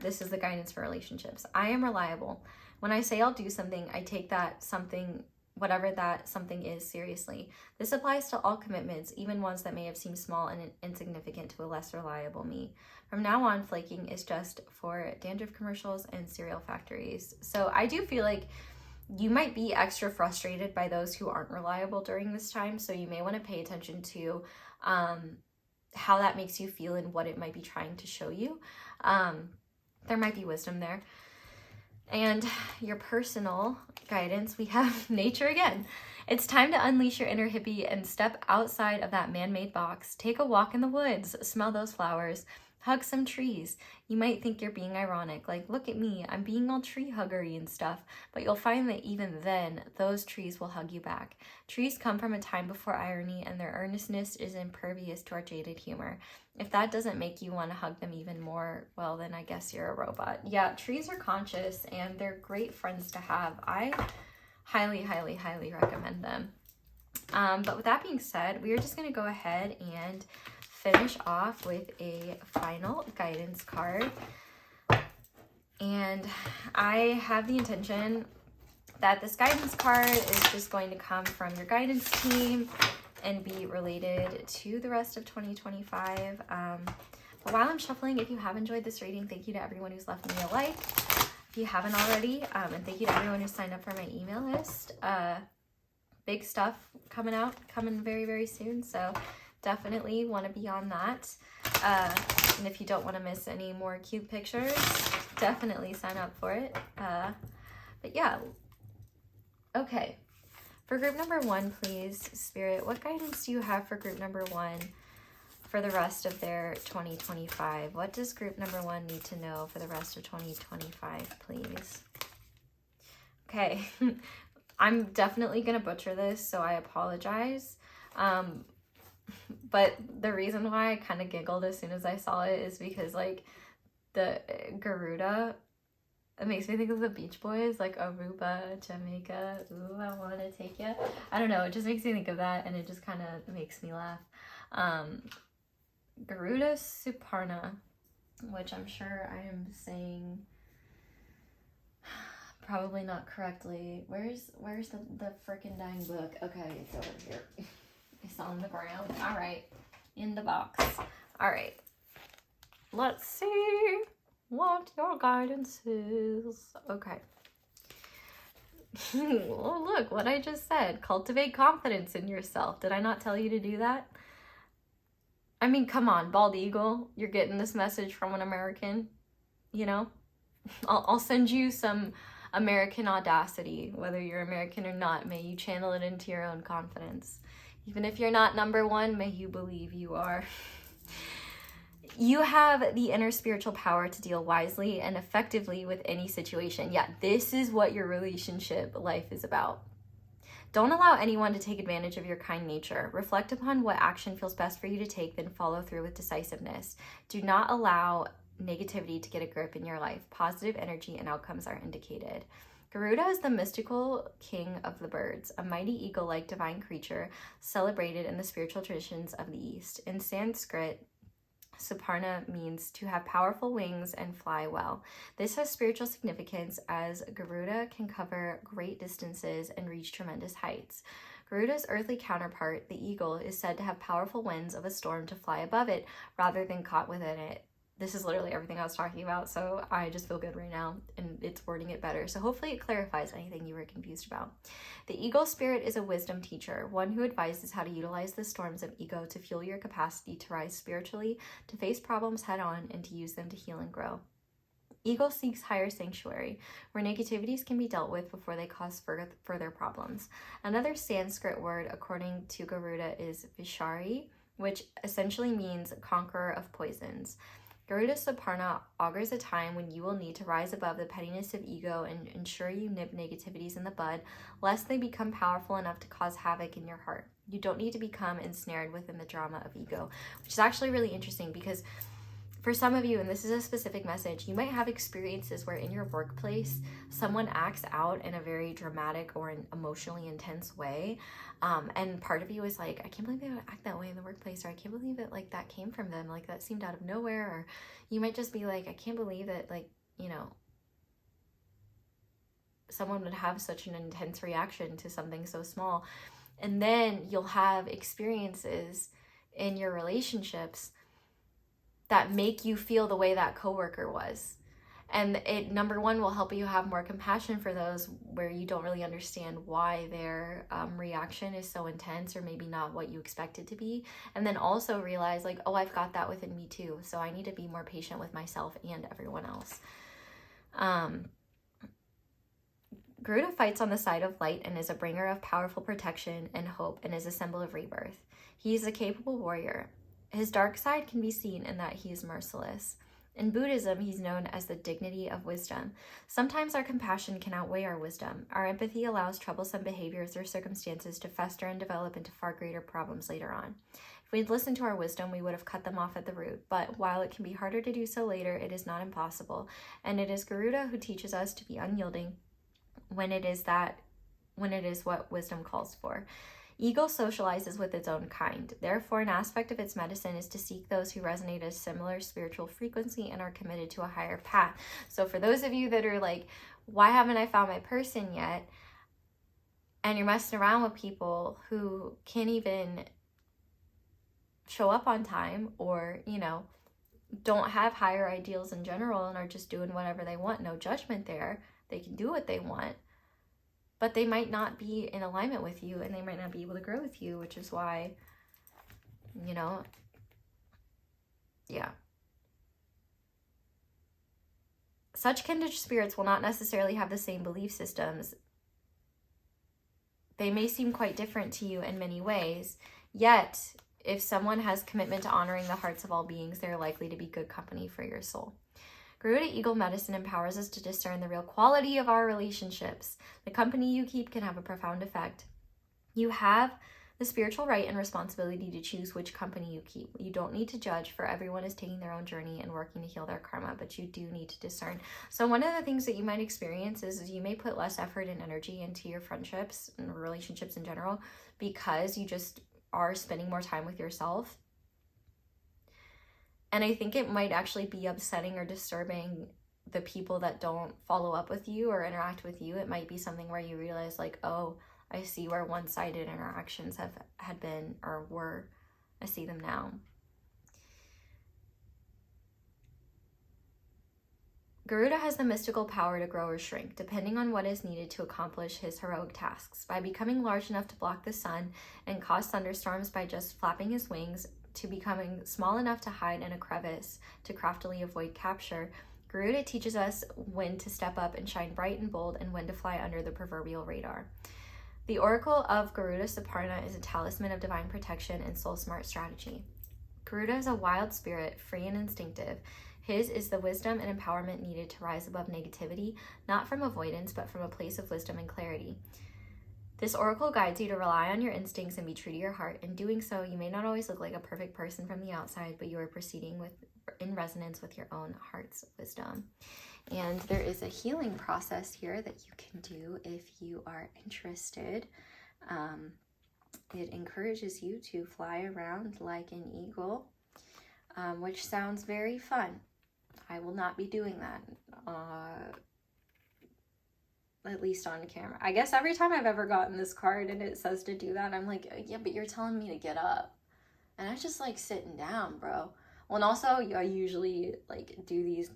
This is the guidance for relationships. I am reliable. When I say I'll do something, I take that something, whatever that something is, seriously. This applies to all commitments, even ones that may have seemed small and insignificant to a less reliable me. From now on, flaking is just for dandruff commercials and cereal factories. So I do feel like you might be extra frustrated by those who aren't reliable during this time. So you may want to pay attention to how that makes you feel and what it might be trying to show you. There might be wisdom there. And your personal guidance, we have nature again. It's time to unleash your inner hippie and step outside of that man-made box. Take a walk in the woods, smell those flowers, hug some trees. You might think you're being ironic, like, look at me, I'm being all tree huggery and stuff, but you'll find that even then, those trees will hug you back. Trees come from a time before irony, and their earnestness is impervious to our jaded humor. If that doesn't make you want to hug them even more, well, then I guess you're a robot. Yeah, trees are conscious, and they're great friends to have. I highly, highly, highly recommend them. But with that being said, we are just going to go ahead and finish off with a final guidance card. And I have the intention that this guidance card is just going to come from your guidance team and be related to the rest of 2025. But while I'm shuffling, if you have enjoyed this reading, thank you to everyone who's left me a like. If you haven't already, and thank you to everyone who signed up for my email list. Big stuff coming very, very soon. So definitely want to be on that. And if you don't want to miss any more cute pictures, definitely sign up for it. But yeah. Okay. For group number 1, please, Spirit, what guidance do you have for group number 1 for the rest of their 2025? What does group number 1 need to know for the rest of 2025, please? Okay, I'm definitely going to butcher this, so I apologize. But the reason why I kind of giggled as soon as I saw it is because, like, the Garuda, it makes me think of the Beach Boys, like Aruba, Jamaica, ooh, I want to take you. I don't know, it just makes me think of that, and it just kind of makes me laugh. Garuda Suparna, which I'm sure I am saying probably not correctly. Where's the freaking dang book? Okay, it's over here. It's on the ground. All right, in the box. All right, let's see what your guidance is. Okay. Oh, look what I just said. Cultivate confidence in yourself. Did I not tell you to do that? I mean, come on, bald eagle. You're getting this message from an American, you know? I'll send you some American audacity, whether you're American or not. May you channel it into your own confidence. Even if you're not number 1, may you believe you are. You have the inner spiritual power to deal wisely and effectively with any situation. Yeah, this is what your relationship life is about. Don't allow anyone to take advantage of your kind nature. Reflect upon what action feels best for you to take, then follow through with decisiveness. Do not allow negativity to get a grip in your life. Positive energy and outcomes are indicated. Garuda is the mystical king of the birds, a mighty eagle-like divine creature celebrated in the spiritual traditions of the East. In Sanskrit, Suparna means to have powerful wings and fly well. This has spiritual significance as Garuda can cover great distances and reach tremendous heights. Garuda's earthly counterpart, the eagle, is said to have powerful winds of a storm to fly above it rather than caught within it. This is literally everything I was talking about, so I just feel good right now, and it's wording it better. So hopefully it clarifies anything you were confused about. The eagle spirit is a wisdom teacher, one who advises how to utilize the storms of ego to fuel your capacity to rise spiritually, to face problems head on, and to use them to heal and grow. Eagle seeks higher sanctuary, where negativities can be dealt with before they cause further problems. Another Sanskrit word, according to Garuda, is Vishari, which essentially means conqueror of poisons. Garuda Suparna augurs a time when you will need to rise above the pettiness of ego and ensure you nip negativities in the bud, lest they become powerful enough to cause havoc in your heart. You don't need to become ensnared within the drama of ego, which is actually really interesting because for some of you, and this is a specific message, you might have experiences where in your workplace, someone acts out in a very dramatic or an emotionally intense way. And part of you is like, I can't believe they would act that way in the workplace, or I can't believe that like that came from them, like that seemed out of nowhere. Or you might just be like, I can't believe that, like, you know, someone would have such an intense reaction to something so small. And then you'll have experiences in your relationships that make you feel the way that coworker was. And it, number one, will help you have more compassion for those where you don't really understand why their reaction is so intense or maybe not what you expect it to be. And then also realize like, oh, I've got that within me too. So I need to be more patient with myself and everyone else. Garuda fights on the side of light and is a bringer of powerful protection and hope and is a symbol of rebirth. He is a capable warrior. His dark side can be seen in that he is merciless. In Buddhism, he's known as the dignity of wisdom. Sometimes our compassion can outweigh our wisdom. Our empathy allows troublesome behaviors or circumstances to fester and develop into far greater problems later on. If we'd listened to our wisdom, we would have cut them off at the root. But while it can be harder to do so later, it is not impossible. And it is Garuda who teaches us to be unyielding when it is what wisdom calls for. Ego socializes with its own kind. Therefore, an aspect of its medicine is to seek those who resonate a similar spiritual frequency and are committed to a higher path. So for those of you that are like, why haven't I found my person yet? And you're messing around with people who can't even show up on time or, you know, don't have higher ideals in general and are just doing whatever they want. No judgment there. They can do what they want. But they might not be in alignment with you and they might not be able to grow with you, which is why, you know, yeah. Such kindred spirits will not necessarily have the same belief systems they may seem quite different to you in many ways, yet if someone has commitment to honoring the hearts of all beings, they're likely to be good company for your soul. Garuda Eagle Medicine empowers us to discern the real quality of our relationships. The company you keep can have a profound effect. You have the spiritual right and responsibility to choose which company you keep. You don't need to judge, for everyone is taking their own journey and working to heal their karma, but you do need to discern. So one of the things that you might experience is you may put less effort and energy into your friendships and relationships in general because you just are spending more time with yourself. And I think it might actually be upsetting or disturbing the people that don't follow up with you or interact with you. It might be something where you realize like, oh, I see where one-sided interactions had been or were. I see them now. Garuda has the mystical power to grow or shrink, depending on what is needed to accomplish his heroic tasks. By becoming large enough to block the sun and cause thunderstorms by just flapping his wings, to becoming small enough to hide in a crevice to craftily avoid capture, Garuda teaches us when to step up and shine bright and bold and when to fly under the proverbial radar. The Oracle of Garuda Saparna is a talisman of divine protection and soul-smart strategy. Garuda is a wild spirit, free and instinctive. His is the wisdom and empowerment needed to rise above negativity, not from avoidance, but from a place of wisdom and clarity. This oracle guides you to rely on your instincts and be true to your heart. In doing so, you may not always look like a perfect person from the outside, but you are proceeding in resonance with your own heart's wisdom. And there is a healing process here that you can do if you are interested. It encourages you to fly around like an eagle, which sounds very fun. I will not be doing that, at least on camera. I guess every time I've ever gotten this card and it says to do that, I'm like, yeah, but you're telling me to get up. And I just like sitting down, bro. Well, and also I usually like do these,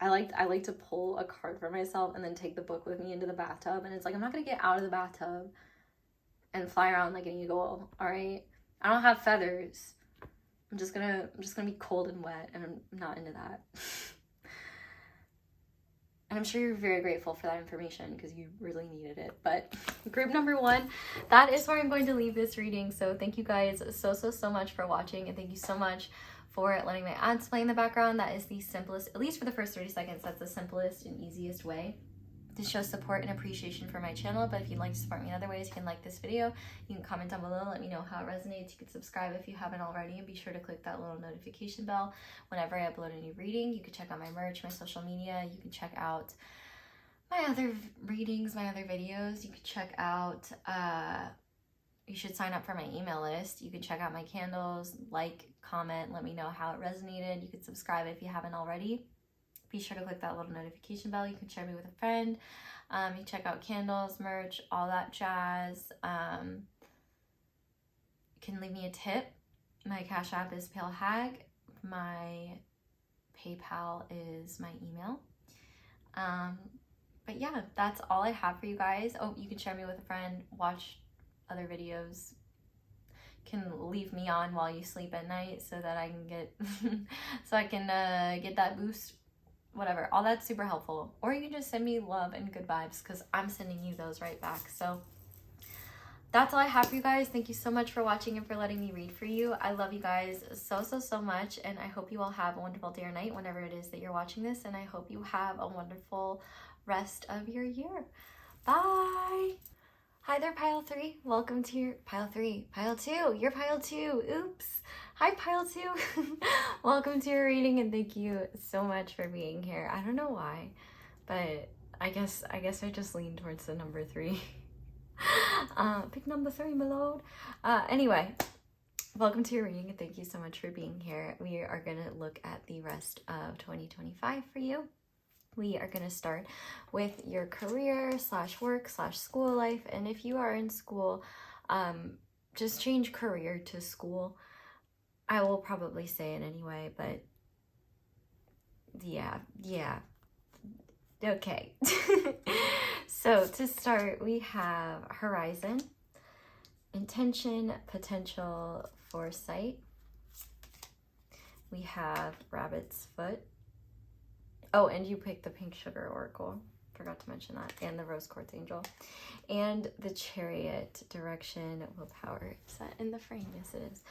I like to pull a card for myself and then take the book with me into the bathtub. And it's like, I'm not gonna get out of the bathtub and fly around like an eagle, all right? I don't have feathers. I'm just gonna be cold and wet, and I'm not into that. And I'm sure you're very grateful for that information because you really needed it. But group number 1, that is where I'm going to leave this reading. So thank you guys so much for watching, and thank you so much for letting my ads play in the background. That is the simplest, at least for the first 30 seconds, that's the simplest and easiest way to show support and appreciation for my channel. But if you'd like to support me in other ways, you can like this video, you can comment down below, let me know how it resonates. You can subscribe if you haven't already, and be sure to click that little notification bell whenever I upload a new reading. You can check out my merch, my social media, you can check out my other readings, my other videos. You can check out, you should sign up for my email list. You can check out my candles, like, comment, let me know how it resonated. You can subscribe if you haven't already. Be sure to click that little notification bell. You can share me with a friend. You check out candles, merch, all that jazz. You can leave me a tip. My Cashapp is palehag. My PayPal is my email. But yeah, that's all I have for you guys. Oh, you can share me with a friend, watch other videos, can leave me on while you sleep at night so that I can get get that boost, whatever. All that's super helpful. Or you can just send me love and good vibes because I'm sending you those right back. So that's all I have for you guys. Thank you so much for watching and for letting me read for you. I love you guys so much, and I hope you all have a wonderful day or night whenever it is that you're watching this, and I hope you have a wonderful rest of your year. Bye. Hi there, pile 3. Welcome to your pile 3, pile 2. You're pile 2. Oops. Hi, pile 2. Welcome to your reading, and thank you so much for being here. I don't know why, but I guess I just lean towards the number 3. Pick number 3, my lord. Anyway, welcome to your reading, and thank you so much for being here. We are gonna look at the rest of 2025 for you. We are going to start with your career / work / school life. And if you are in school, just change career to school. I will probably say it anyway, but yeah. Okay. So to start, we have horizon, intention, potential, foresight. We have rabbit's foot. Oh, and you picked the pink sugar oracle. Forgot to mention that. And the Rose Quartz Angel. And the Chariot, direction, willpower. Is that in the frame? Yes, it is.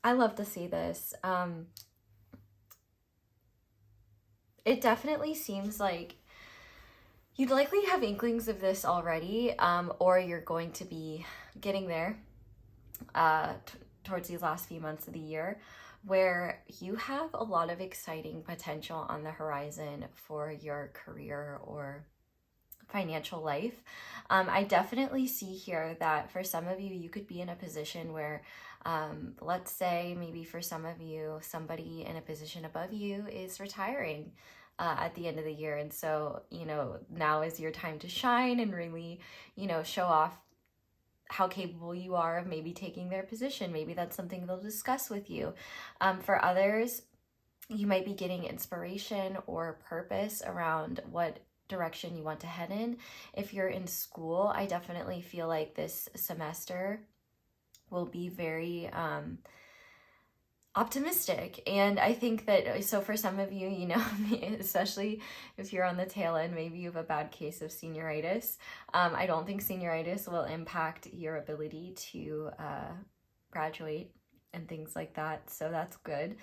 I love to see this. It definitely seems like you'd likely have inklings of this already, or you're going to be getting there towards these last few months of the year, where you have a lot of exciting potential on the horizon for your career or financial life. I definitely see here that for some of you, you could be in a position where, let's say maybe for some of you, somebody in a position above you is retiring at the end of the year. And so, you know, now is your time to shine and really, you know, show off how capable you are of maybe taking their position. Maybe that's something they'll discuss with you. For others, you might be getting inspiration or purpose around what direction you want to head in. If you're in school, I definitely feel like this semester will be very optimistic. And I think that, so for some of you, you know, especially if you're on the tail end, maybe you have a bad case of senioritis. I don't think senioritis will impact your ability to graduate and things like that. So that's good.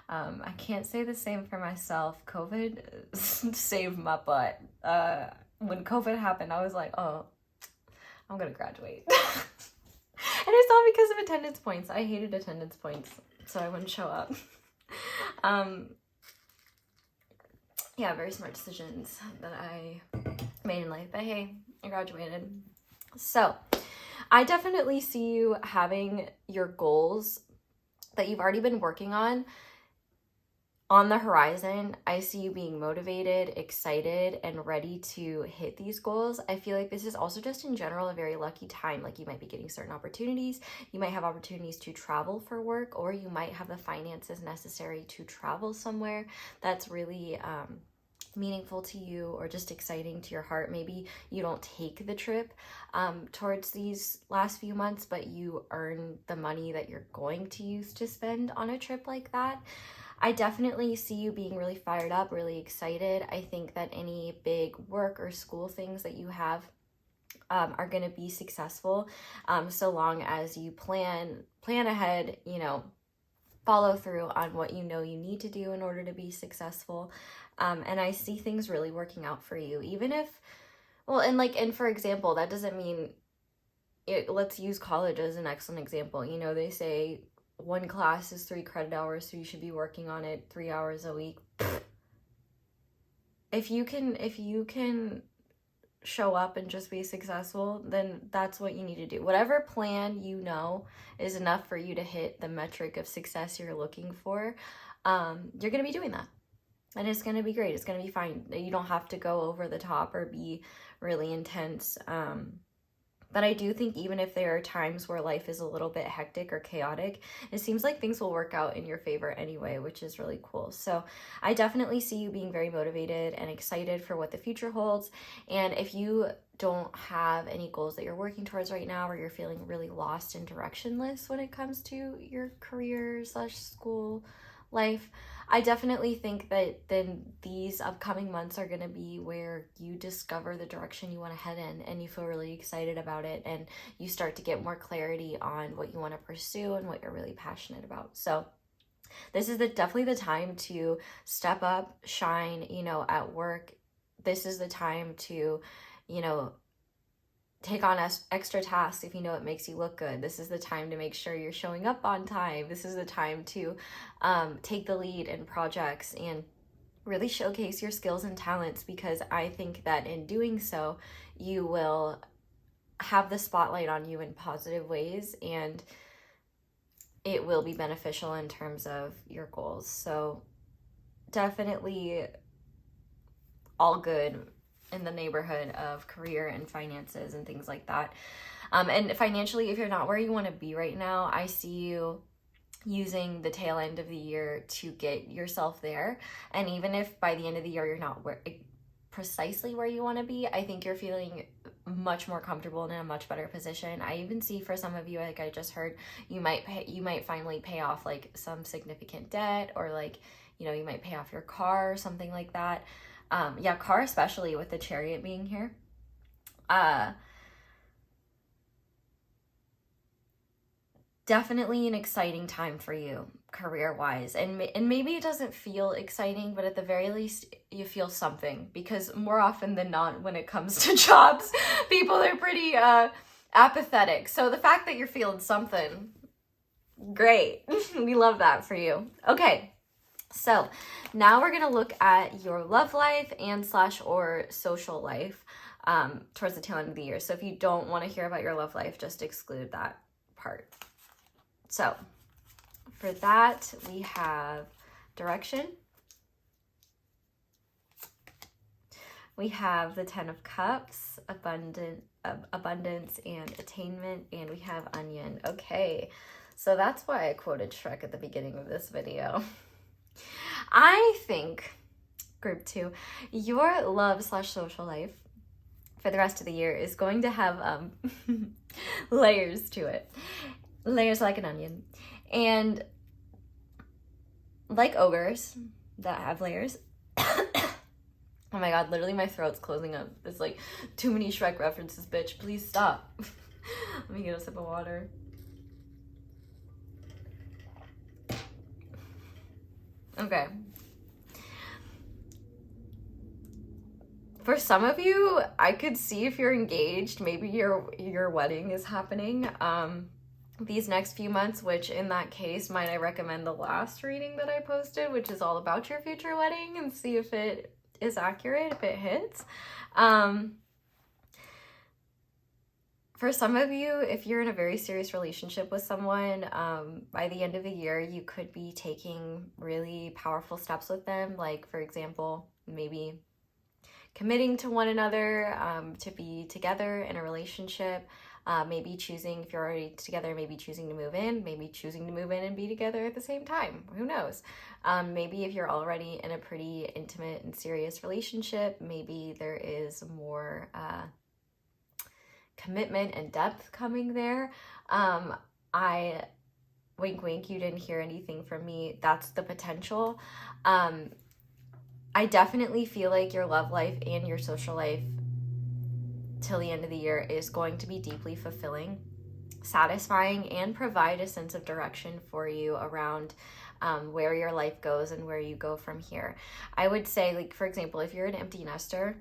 I can't say the same for myself. COVID saved my butt. When COVID happened, I was like, oh, I'm gonna graduate. And it's not because of attendance points. I hated attendance points, so I wouldn't show up. Yeah, very smart decisions that I made in life. But hey, I graduated. So I definitely see you having your goals that you've already been working on the horizon. I see you being motivated, excited, and ready to hit these goals. I feel like this is also just in general a very lucky time. Like you might be getting certain opportunities. You might have opportunities to travel for work, or you might have the finances necessary to travel somewhere that's really meaningful to you or just exciting to your heart. Maybe you don't take the trip towards these last few months, but you earn the money that you're going to use to spend on a trip like that. I definitely see you being really fired up, really excited. I think that any big work or school things that you have are going to be successful, so long as you plan ahead, you know, follow through on what you know you need to do in order to be successful. And I see things really working out for you, even if, well, and for example, that doesn't mean let's use college as an excellent example. You know, they say one class is 3 credit hours, so you should be working on it 3 hours a week. If you can show up and just be successful, then that's what you need to do. Whatever plan you know is enough for you to hit the metric of success you're looking for, you're going to be doing that. And it's going to be great. It's going to be fine. You don't have to go over the top or be really intense. But I do think even if there are times where life is a little bit hectic or chaotic, it seems like things will work out in your favor anyway, which is really cool. So I definitely see you being very motivated and excited for what the future holds. And if you don't have any goals that you're working towards right now, or you're feeling really lost and directionless when it comes to your career/school life, I definitely think that then these upcoming months are going to be where you discover the direction you want to head in, and you feel really excited about it, and you start to get more clarity on what you want to pursue and what you're really passionate about. So this is definitely the time to step up, shine, you know, at work. This is the time to, you know, take on extra tasks if you know it makes you look good. This is the time to make sure you're showing up on time. This is the time to take the lead in projects and really showcase your skills and talents, because I think that in doing so, you will have the spotlight on you in positive ways, and it will be beneficial in terms of your goals. So definitely all good in the neighborhood of career and finances and things like that. And financially, if you're not where you want to be right now, I see you using the tail end of the year to get yourself there. And even if by the end of the year you're not precisely where you want to be, I think you're feeling much more comfortable and in a much better position. I even see for some of you, like I just heard, you might finally pay off like some significant debt, or like, you know, you might pay off your car or something like that. Yeah, car especially with the Chariot being here. Definitely an exciting time for you career-wise, and maybe it doesn't feel exciting, but at the very least you feel something, because more often than not when it comes to jobs, people are pretty apathetic. So the fact that you're feeling something, great. We love that for you. Okay, so now we're gonna look at your love life and / or social life towards the tail end of the year. So if you don't want to hear about your love life, just exclude that part. So for that, we have direction. We have the 10 of Cups, abundance and attainment, and we have onion. Okay, so that's why I quoted Shrek at the beginning of this video. I think, group 2, your love / social life for the rest of the year is going to have layers to it. Layers like an onion. And like ogres that have layers. Oh my god, literally my throat's closing up. It's like too many Shrek references, bitch. Please stop. Let me get a sip of water. Okay. For some of you, I could see if you're engaged, maybe your wedding is happening these next few months, which in that case, might I recommend the last reading that I posted, which is all about your future wedding, and see if it is accurate, if it hits. For some of you, if you're in a very serious relationship with someone, by the end of the year, you could be taking really powerful steps with them. Like, for example, maybe committing to one another, to be together in a relationship, maybe choosing, if you're already together, maybe choosing to move in, maybe choosing to move in and be together at the same time. Who knows? Maybe if you're already in a pretty intimate and serious relationship, maybe there is more commitment and depth coming there. I wink wink, you didn't hear anything from me. That's the potential. I definitely feel like your love life and your social life till the end of the year is going to be deeply fulfilling, satisfying, and provide a sense of direction for you around where your life goes and where you go from here. I would say, like, for example, if you're an empty nester,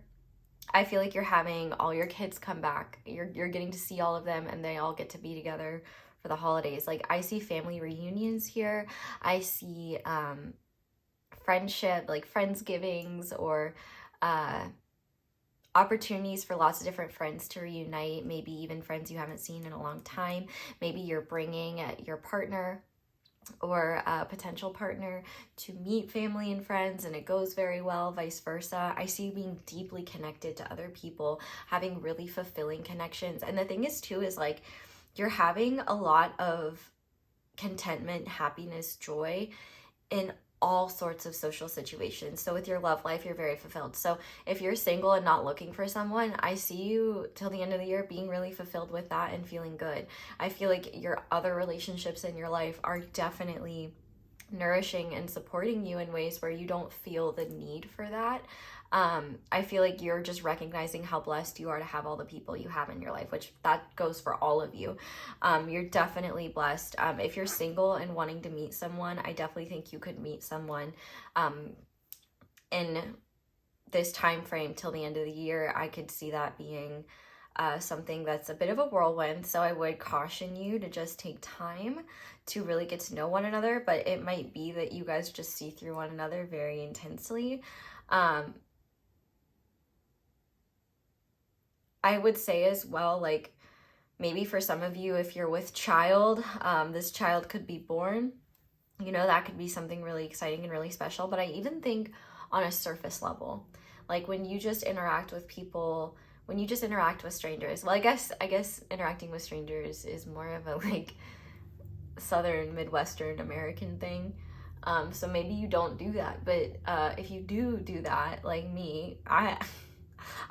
I feel like you're having all your kids come back. You're getting to see all of them, and they all get to be together for the holidays. Like, I see family reunions here. I see friendship, like friendsgivings, or opportunities for lots of different friends to reunite, maybe even friends you haven't seen in a long time. Maybe you're bringing your partner or a potential partner to meet family and friends, and it goes very well, vice versa. I see you being deeply connected to other people, having really fulfilling connections. And the thing is too, is like, you're having a lot of contentment, happiness, joy in all sorts of social situations. So with your love life, you're very fulfilled. So if you're single and not looking for someone, I see you till the end of the year being really fulfilled with that and feeling good. I feel like your other relationships in your life are definitely nourishing and supporting you in ways where you don't feel the need for that. I feel like you're just recognizing how blessed you are to have all the people you have in your life, which that goes for all of you. You're definitely blessed. If you're single and wanting to meet someone, I definitely think you could meet someone in this time frame till the end of the year. I could see that being something that's a bit of a whirlwind. So I would caution you to just take time to really get to know one another, but it might be that you guys just see through one another very intensely. I would say as well, like, maybe for some of you, if you're with child, this child could be born. You know, that could be something really exciting and really special. But I even think on a surface level, like when you just interact with people, when you just interact with strangers. Well, I guess interacting with strangers is more of a like Southern Midwestern American thing. So maybe you don't do that. But if you do that, like me,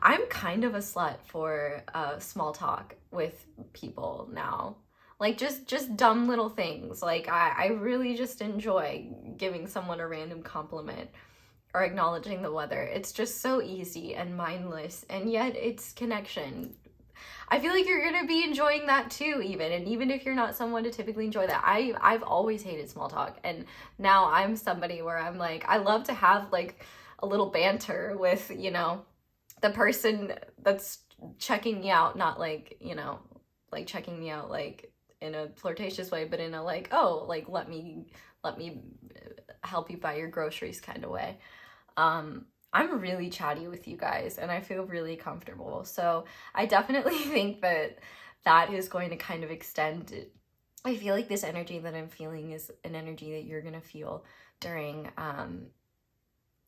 I'm kind of a slut for small talk with people now. Like just dumb little things. Like I really just enjoy giving someone a random compliment or acknowledging the weather. It's just so easy and mindless, and yet it's connection. I feel like you're gonna be enjoying that too, and even if you're not someone to typically enjoy that. I've always hated small talk, and now I'm somebody where I'm like, I love to have like a little banter with, you know, the person that's checking me out, not like, you know, like checking me out like in a flirtatious way, but in a like, oh, like let me help you buy your groceries kind of way. I'm really chatty with you guys, and I feel really comfortable. So I definitely think that that is going to kind of extend it. I feel like this energy that I'm feeling is an energy that you're going to feel during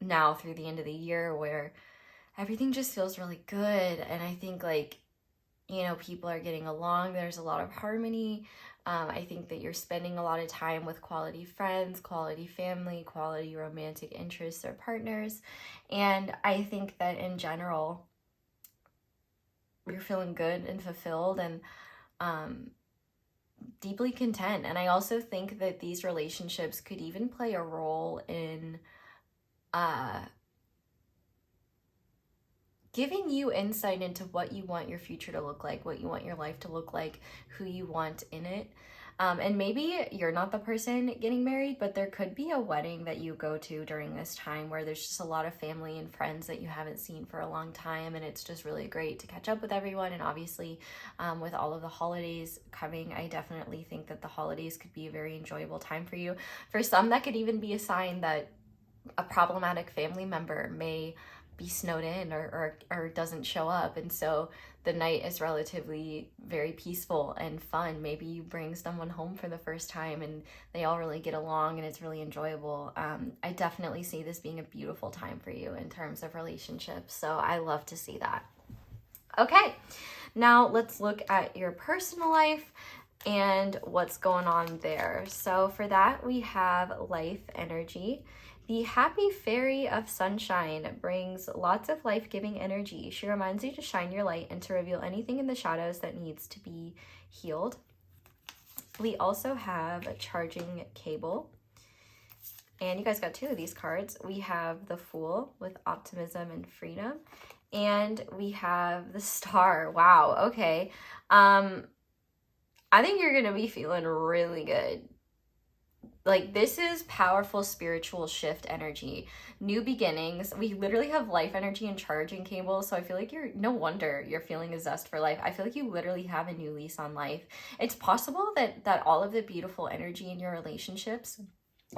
now through the end of the year, where everything just feels really good. And I think, like, you know, people are getting along. There's a lot of harmony. I think that you're spending a lot of time with quality friends, quality family, quality romantic interests or partners. And I think that in general, you're feeling good and fulfilled and deeply content. And I also think that these relationships could even play a role in giving you insight into what you want your future to look like, what you want your life to look like, who you want in it. And maybe you're not the person getting married, but there could be a wedding that you go to during this time where there's just a lot of family and friends that you haven't seen for a long time, and it's just really great to catch up with everyone. And obviously, with all of the holidays coming, I definitely think that the holidays could be a very enjoyable time for you. For some, that could even be a sign that a problematic family member may be snowed in or doesn't show up, and so the night is relatively very peaceful and fun. Maybe you bring someone home for the first time and they all really get along and it's really enjoyable. I definitely see this being a beautiful time for you in terms of relationships, so I love to see that. Okay, now let's look at your personal life and what's going on there. So for that, we have life energy. The happy fairy of sunshine brings lots of life-giving energy. She reminds you to shine your light and to reveal anything in the shadows that needs to be healed. We also have a charging cable. And you guys got two of these cards. We have the Fool with optimism and freedom. And we have the Star. Wow, okay. I think you're going to be feeling really good. Like, this is powerful spiritual shift energy, new beginnings. We literally have life energy and charging cables, so I feel like no wonder you're feeling a zest for life. I feel like you literally have a new lease on life. It's possible that all of the beautiful energy in your relationships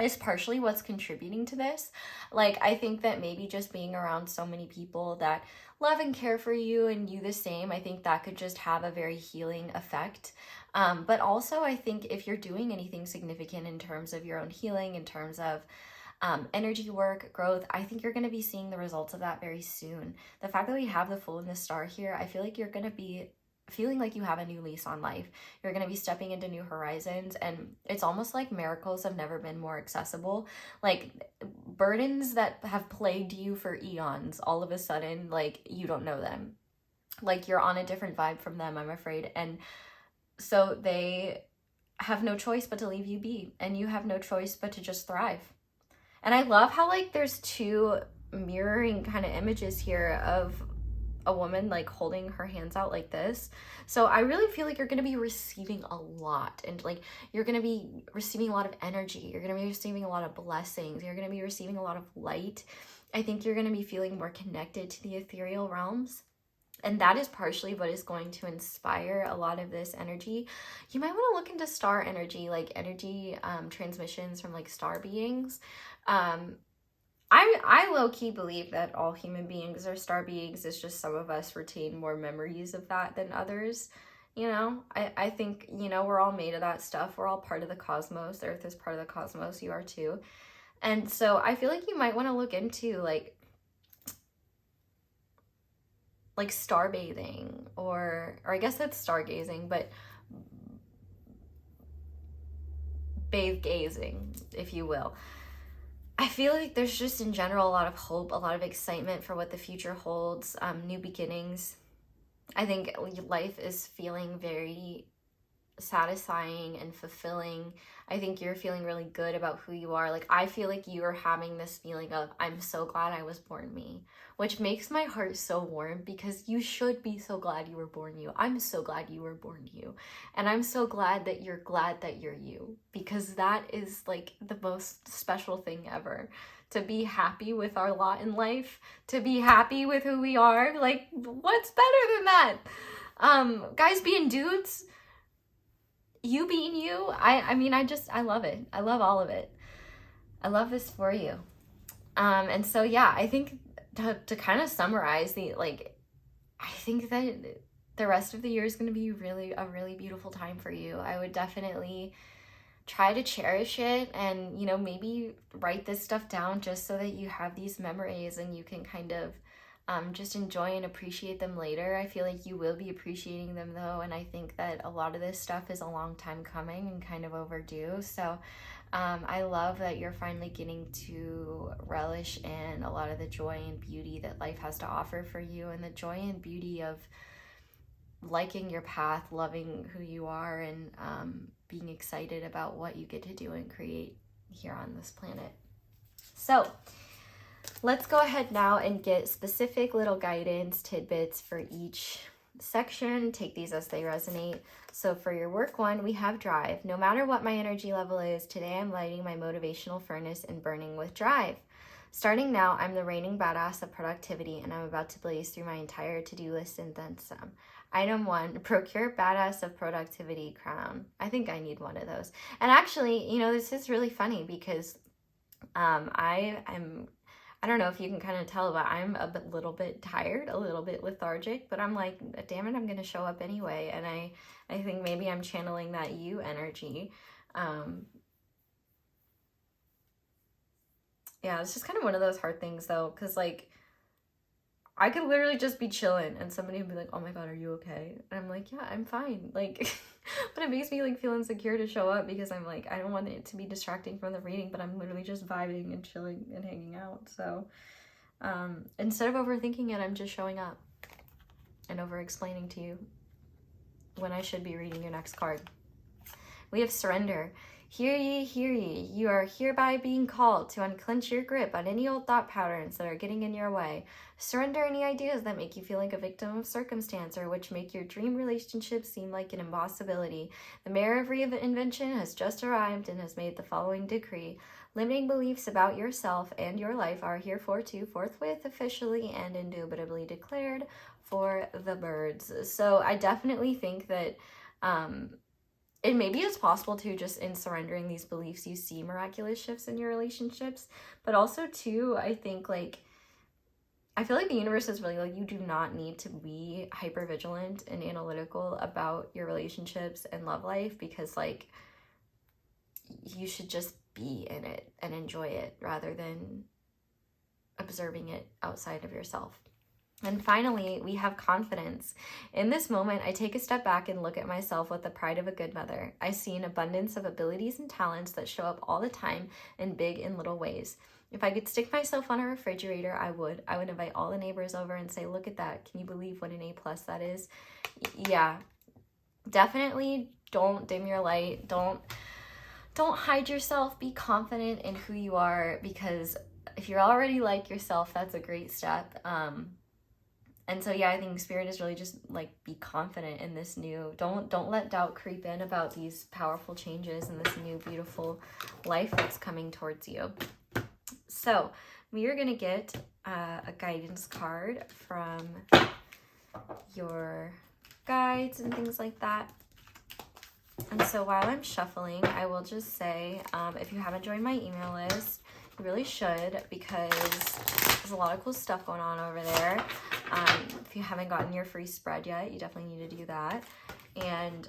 is partially what's contributing to this. Like, I think that maybe just being around so many people that love and care for you and you the same, I think that could just have a very healing effect. But also, I think if you're doing anything significant in terms of your own healing, in terms of energy work, growth, I think you're going to be seeing the results of that very soon. The fact that we have the Fool and the Star here, I feel like you're going to be feeling like you have a new lease on life. You're going to be stepping into new horizons, and it's almost like miracles have never been more accessible. Like, burdens that have plagued you for eons, all of a sudden, like, you don't know them. Like, you're on a different vibe from them, I'm afraid. And so they have no choice but to leave you be, and you have no choice but to just thrive. And I love how, like, there's two mirroring kind of images here of a woman like holding her hands out like this. So I really feel like you're going to be receiving a lot, and like you're going to be receiving a lot of energy. You're going to be receiving a lot of blessings. You're going to be receiving a lot of light. I think you're going to be feeling more connected to the ethereal realms. And that is partially what is going to inspire a lot of this energy. You might want to look into star energy, like energy transmissions from like star beings. I low-key believe that all human beings are star beings. It's just some of us retain more memories of that than others. You know, I think, you know, we're all made of that stuff. We're all part of the cosmos. Earth is part of the cosmos. You are too. And so I feel like you might want to look into like star bathing, or I guess that's stargazing, but bathe gazing, if you will. I feel like there's just in general a lot of hope, a lot of excitement for what the future holds, new beginnings. I think life is feeling very satisfying and fulfilling. I think you're feeling really good about who you are. Like, I feel like you are having this feeling of, I'm so glad I was born me, which makes my heart so warm, because you should be so glad you were born you. I'm so glad you were born you. And I'm so glad that you're you, because that is like the most special thing ever. To be happy with our lot in life, to be happy with who we are. Like, what's better than that? Guys being dudes, you being you. I mean, I love it. I love all of it. I love this for you. And so, yeah, I think to kind of summarize I think that the rest of the year is going to be a really beautiful time for you. I would definitely try to cherish it, and, you know, maybe write this stuff down just so that you have these memories and you can kind of just enjoy and appreciate them later. I feel like you will be appreciating them though, and I think that a lot of this stuff is a long time coming and kind of overdue. So I love that you're finally getting to relish in a lot of the joy and beauty that life has to offer for you, and the joy and beauty of liking your path, loving who you are, and being excited about what you get to do and create here on this planet. So let's go ahead now and get specific little guidance tidbits for each section. Take these as they resonate. So for your work one, we have drive. No matter what my energy level is, today I'm lighting my motivational furnace and burning with drive. Starting now, I'm the reigning badass of productivity, and I'm about to blaze through my entire to-do list and then some. Item 1, procure badass of productivity crown. I think I need one of those. And actually, you know, this is really funny because I don't know if you can kind of tell, but I'm a little bit tired, a little bit lethargic, but I'm like, damn it, I'm going to show up anyway. And I think maybe I'm channeling that you energy. Yeah, it's just kind of one of those hard things though, because like, I could literally just be chilling and somebody would be like, oh my God, are you okay? And I'm like, yeah, I'm fine. Like, but it makes me like feel insecure to show up, because I'm like, I don't want it to be distracting from the reading, but I'm literally just vibing and chilling and hanging out. So instead of overthinking it, I'm just showing up and over explaining to you when I should be reading your next card. We have surrender. Hear ye, you are hereby being called to unclench your grip on any old thought patterns that are getting in your way. Surrender any ideas that make you feel like a victim of circumstance, or which make your dream relationship seem like an impossibility. The mayor of reinvention has just arrived and has made the following decree. Limiting beliefs about yourself and your life are hereforto forthwith officially and indubitably declared for the birds. So I definitely think that it maybe is possible to, just in surrendering these beliefs, you see miraculous shifts in your relationships. But also too, I think like, I feel like the universe is really like, you do not need to be hyper vigilant and analytical about your relationships and love life, because like, you should just be in it and enjoy it rather than observing it outside of yourself. And finally, we have confidence. In this moment, I take a step back and look at myself with the pride of a good mother. I see an abundance of abilities and talents that show up all the time in big and little ways. If I could stick myself on a refrigerator, I would. I would invite all the neighbors over and say, look at that. Can you believe what an A+ that is? Yeah, definitely don't dim your light. Don't hide yourself. Be confident in who you are, because if you're already like yourself, that's a great step. And so, yeah, I think Spirit is really just like, be confident in this new, don't let doubt creep in about these powerful changes and this new beautiful life that's coming towards you. So we are going to get a guidance card from your guides and things like that. And so while I'm shuffling, I will just say, if you haven't joined my email list, you really should, because there's a lot of cool stuff going on over there. If you haven't gotten your free spread yet, you definitely need to do that. And,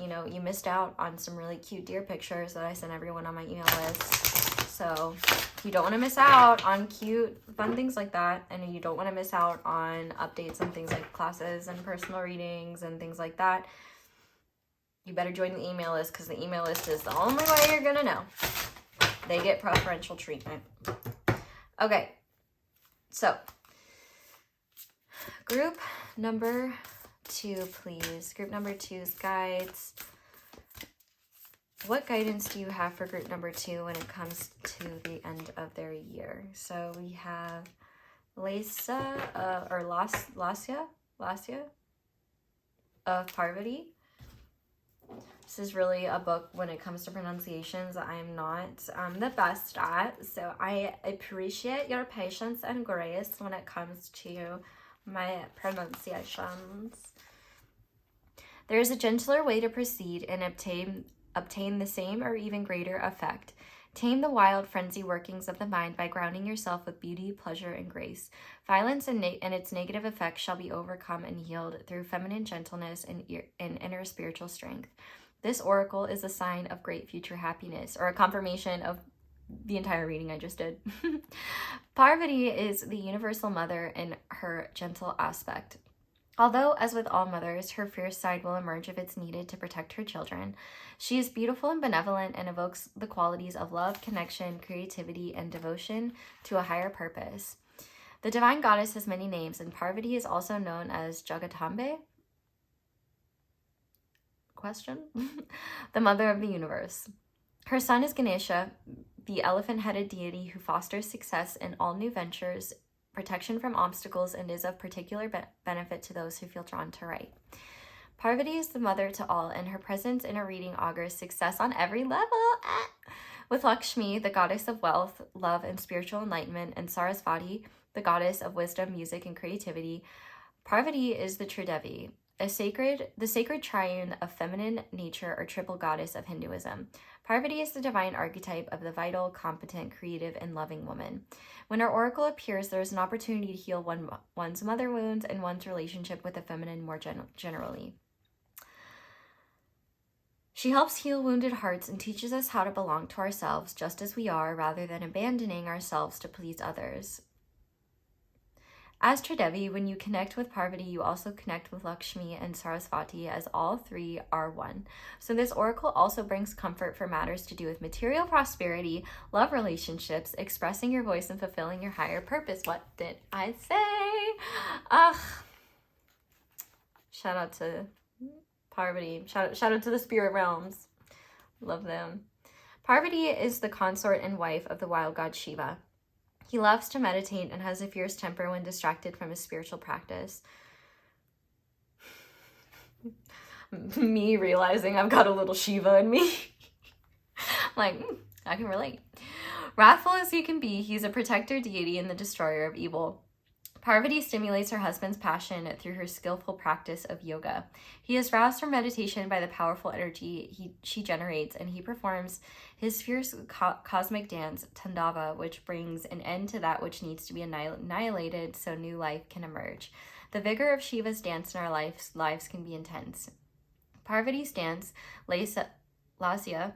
you know, you missed out on some really cute deer pictures that I sent everyone on my email list. So you don't want to miss out on cute, fun things like that. And you don't want to miss out on updates on things like classes and personal readings and things like that. You better join the email list, because the email list is the only way you're going to know. They get preferential treatment. Okay, so group number 2, please. Group number 2's guides what guidance do you have for group number 2 when it comes to the end of their year? So we have Lasya of Parvati. This is really a book when it comes to pronunciations I'm not the best at, so I appreciate your patience and grace when it comes to my pronunciations. There is a gentler way to proceed and obtain the same or even greater effect. Tame the wild frenzy workings of the mind by grounding yourself with beauty, pleasure, and grace. Violence and its negative effects shall be overcome and healed through feminine gentleness and inner spiritual strength. This oracle is a sign of great future happiness, or a confirmation of the entire reading I just did. Parvati is the universal mother in her gentle aspect. Although, as with all mothers, her fierce side will emerge if it's needed to protect her children, she is beautiful and benevolent and evokes the qualities of love, connection, creativity, and devotion to a higher purpose. The divine goddess has many names, and Parvati is also known as Jagatambe? The mother of the universe. Her son is Ganesha, the elephant-headed deity who fosters success in all new ventures, protection from obstacles, and is of particular benefit to those who feel drawn to write. Parvati is the mother to all, and her presence in a reading augurs success on every level. With Lakshmi, the goddess of wealth, love, and spiritual enlightenment, and Sarasvati, the goddess of wisdom, music, and creativity, Parvati is the true Devi, the sacred triune of feminine nature or triple goddess of Hinduism. Parvati is the divine archetype of the vital, competent, creative, and loving woman. When her oracle appears, there is an opportunity to heal one's mother wounds and one's relationship with the feminine more generally. She helps heal wounded hearts and teaches us how to belong to ourselves just as we are, rather than abandoning ourselves to please others. As Tridevi, when you connect with Parvati, you also connect with Lakshmi and Sarasvati, as all three are one. So this oracle also brings comfort for matters to do with material prosperity, love relationships, expressing your voice, and fulfilling your higher purpose. What did I say? Shout out to Parvati. Shout out to the spirit realms. Love them. Parvati is the consort and wife of the wild god Shiva. He loves to meditate and has a fierce temper when distracted from his spiritual practice. Me realizing I've got a little Shiva in me. Like, I can relate. Wrathful as he can be, he's a protector deity and the destroyer of evil. Parvati stimulates her husband's passion through her skillful practice of yoga. He is roused from meditation by the powerful energy she generates, and he performs his fierce cosmic dance, Tandava, which brings an end to that which needs to be annihilated so new life can emerge. The vigor of Shiva's dance in our lives can be intense. Parvati's dance, Lasya,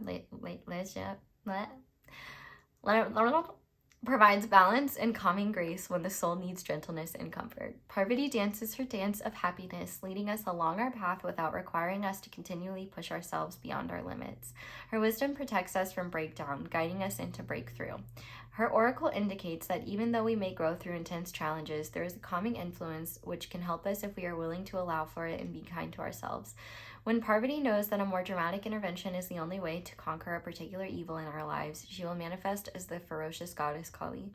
provides balance and calming grace when the soul needs gentleness and comfort. Parvati dances her dance of happiness, leading us along our path without requiring us to continually push ourselves beyond our limits. Her wisdom protects us from breakdown, guiding us into breakthrough. Her oracle indicates that even though we may grow through intense challenges, there is a calming influence which can help us if we are willing to allow for it and be kind to ourselves. When Parvati knows that a more dramatic intervention is the only way to conquer a particular evil in our lives, she will manifest as the ferocious goddess Kali.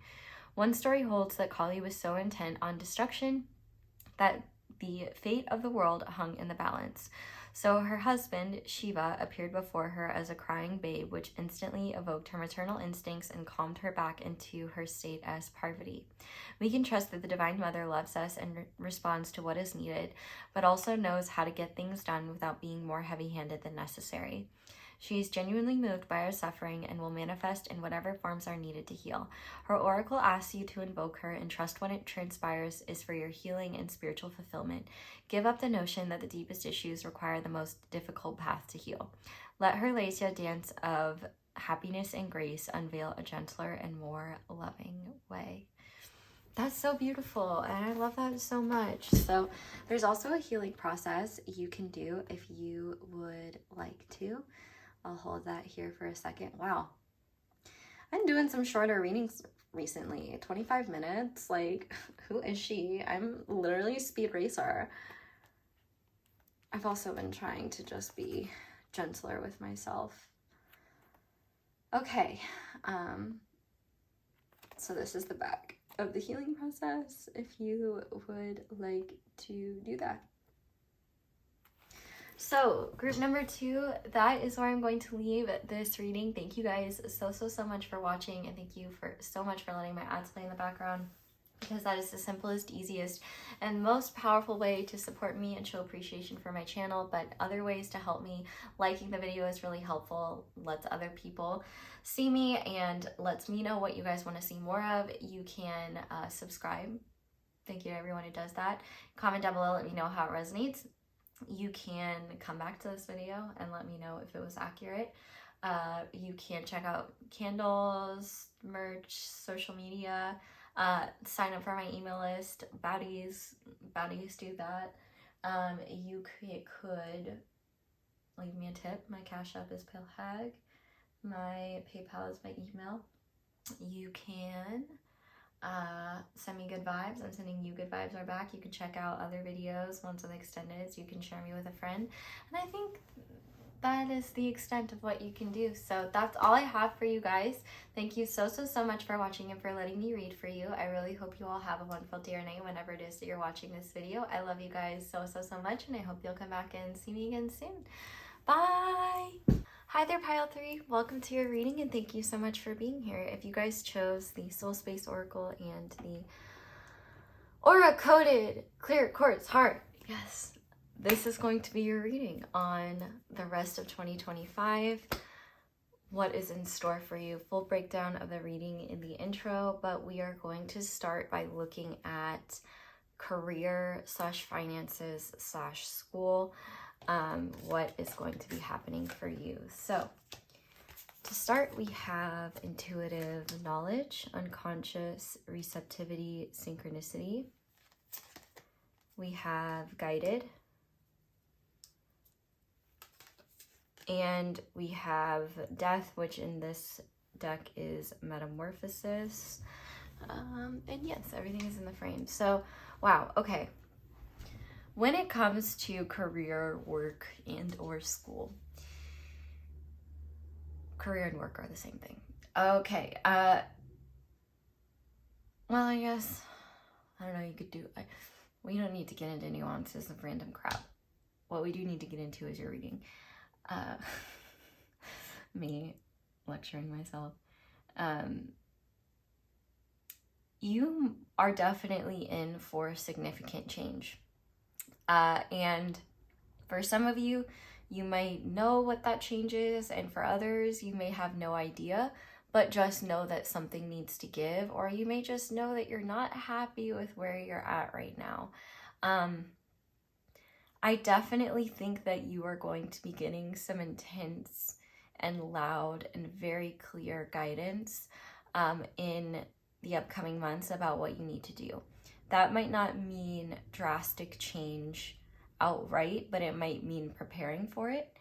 One story holds that Kali was so intent on destruction that the fate of the world hung in the balance. So her husband, Shiva, appeared before her as a crying babe, which instantly evoked her maternal instincts and calmed her back into her state as Parvati. We can trust that the Divine Mother loves us and responds to what is needed, but also knows how to get things done without being more heavy-handed than necessary. She is genuinely moved by our suffering and will manifest in whatever forms are needed to heal. Her oracle asks you to invoke her and trust when it transpires is for your healing and spiritual fulfillment. Give up the notion that the deepest issues require the most difficult path to heal. Let her Lasya dance of happiness and grace unveil a gentler and more loving way. That's so beautiful, and I love that so much. So there's also a healing process you can do if you would like to. I'll hold that here for a second. Wow. I'm doing some shorter readings recently. 25 minutes. Like, who is she? I'm literally a speed racer. I've also been trying to just be gentler with myself. Okay, so this is the back of the healing process if you would like to do that. So group number 2, that is where I'm going to leave this reading. Thank you guys so much for watching, and thank you for so much for letting my ads play in the background, because that is the simplest, easiest, and most powerful way to support me and show appreciation for my channel. But other ways to help me, liking the video is really helpful, lets other people see me and lets me know what you guys want to see more of. You can subscribe. Thank you to everyone who does that. Comment down below, let me know how it resonates. You can come back to this video and let me know if it was accurate. You can check out candles, merch, social media, sign up for my email list. Baddies do that. You could leave me a tip. My Cashapp is palehag. My PayPal is my email. You can send me good vibes. I'm sending you good vibes are back. You can check out other videos, ones with extendeds. You can share me with a friend. And I think that is the extent of what you can do. So that's all I have for you guys. Thank you so much for watching and for letting me read for you. I really hope you all have a wonderful day or night whenever it is that you're watching this video. I love you guys so much, and I hope you'll come back and see me again soon. Bye! Hi there, Pile 3. Welcome to your reading, and thank you so much for being here. If you guys chose the Soul Space Oracle and the Aura Coded Clear Quartz Heart, yes, this is going to be your reading on the rest of 2025. What is in store for you? Full breakdown of the reading in the intro, but we are going to start by looking at career / finances / school. What is going to be happening for you. So to start, we have intuitive knowledge, unconscious receptivity, synchronicity. We have guided, and we have death, which in this deck is metamorphosis. And yes, everything is in the frame. So wow, okay. When it comes to career, work, and or school, career and work are the same thing. Okay, well, I guess, I don't know, you could do, we don't need to get into nuances of random crap. What we do need to get into is your reading. Me lecturing myself. You are definitely in for significant change. And for some of you, you might know what that change is, and for others, you may have no idea, but just know that something needs to give, or you may just know that you're not happy with where you're at right now. I definitely think that you are going to be getting some intense and loud and very clear guidance in the upcoming months about what you need to do. That might not mean drastic change outright, but it might mean preparing for it.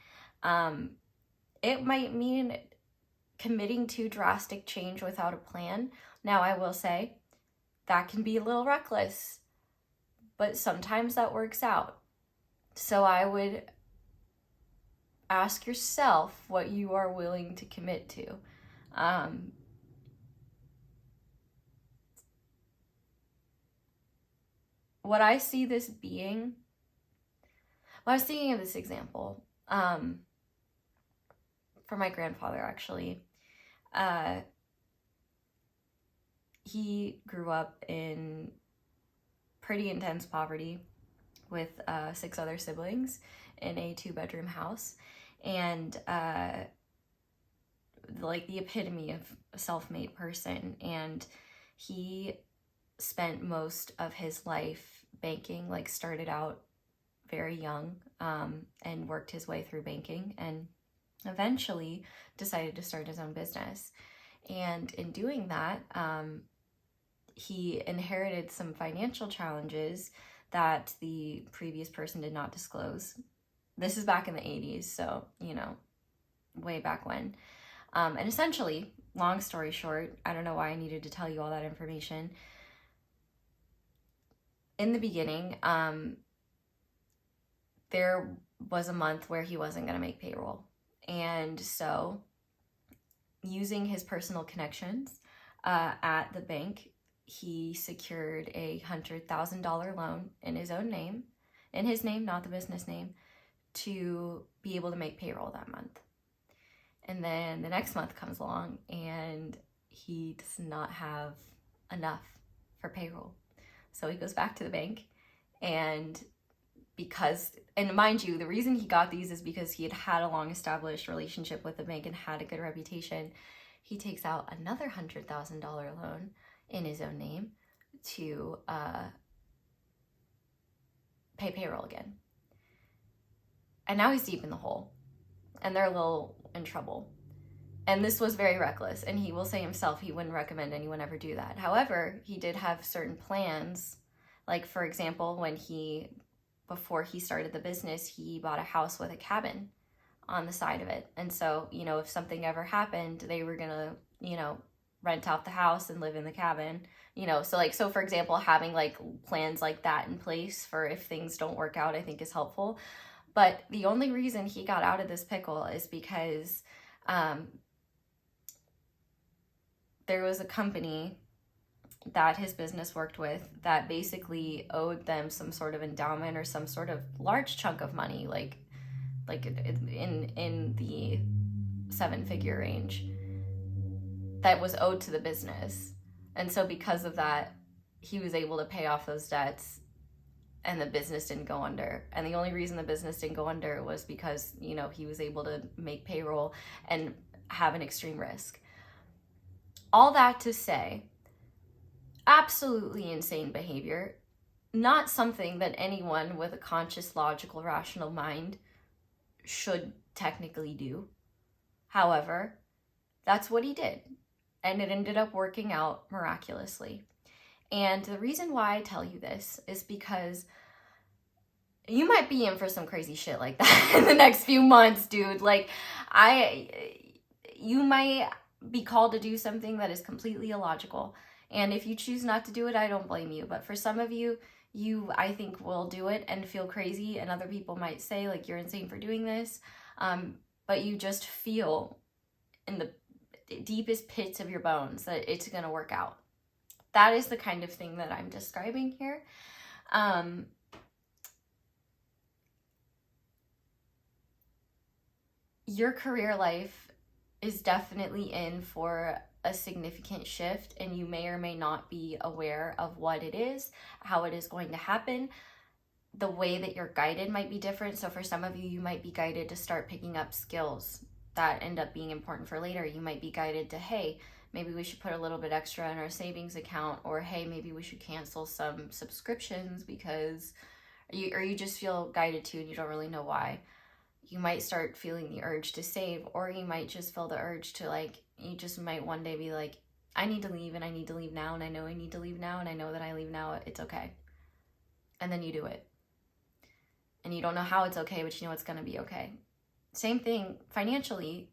It might mean committing to drastic change without a plan. Now, I will say that can be a little reckless, but sometimes that works out. So I would ask yourself what you are willing to commit to. What I see this being, well, I was thinking of this example for my grandfather, actually. He grew up in pretty intense poverty with 6 other siblings in a 2-bedroom house, and like the epitome of a self-made person. And he spent most of his life banking, like started out very young and worked his way through banking, and eventually decided to start his own business. And in doing that, he inherited some financial challenges that the previous person did not disclose. This is back in the 80s, so, you know, way back when. And essentially, long story short, I don't know why I needed to tell you all that information. In the beginning, there was a month where he wasn't going to make payroll. And so using his personal connections at the bank, he secured a $100,000 loan in his own name, in his name, not the business name, to be able to make payroll that month. And then the next month comes along and he does not have enough for payroll. So he goes back to the bank, and mind you, the reason he got these is because he had a long established relationship with the bank and had a good reputation. He takes out another $100,000 loan in his own name to pay payroll again. And now he's deep in the hole, and they're a little in trouble. And this was very reckless, and he will say himself he wouldn't recommend anyone ever do that. However, he did have certain plans. Like, for example, before he started the business, he bought a house with a cabin on the side of it. And so, if something ever happened, they were gonna, rent out the house and live in the cabin. So for example, having like plans like that in place for if things don't work out, I think is helpful. But the only reason he got out of this pickle is because there was a company that his business worked with that basically owed them some sort of endowment or some sort of large chunk of money, like in the 7-figure range, that was owed to the business. And so because of that, he was able to pay off those debts, and the business didn't go under. And the only reason the business didn't go under was because, he was able to make payroll and have an extreme risk. All that to say, absolutely insane behavior, not something that anyone with a conscious, logical, rational mind should technically do. However, that's what he did, and it ended up working out miraculously. And the reason why I tell you this is because you might be in for some crazy shit like that in the next few months, dude. Like, you might be called to do something that is completely illogical. And if you choose not to do it, I don't blame you. But for some of you, I think, will do it and feel crazy. And other people might say, like, you're insane for doing this. But you just feel in the deepest pits of your bones that it's going to work out. That is the kind of thing that I'm describing here. Your career life is definitely in for a significant shift, and you may or may not be aware of what it is, how it is going to happen. The way that you're guided might be different. So for some of you, you might be guided to start picking up skills that end up being important for later. You might be guided to, hey, maybe we should put a little bit extra in our savings account, or hey, maybe we should cancel some subscriptions because, or you just feel guided to and you don't really know why. You might start feeling the urge to save, or you might just feel the urge to, like, you just might one day be like, I need to leave, and I need to leave now, and I know I need to leave now, and I know that I leave now, it's okay. And then you do it. And you don't know how it's okay, but you know it's going to be okay. Same thing financially.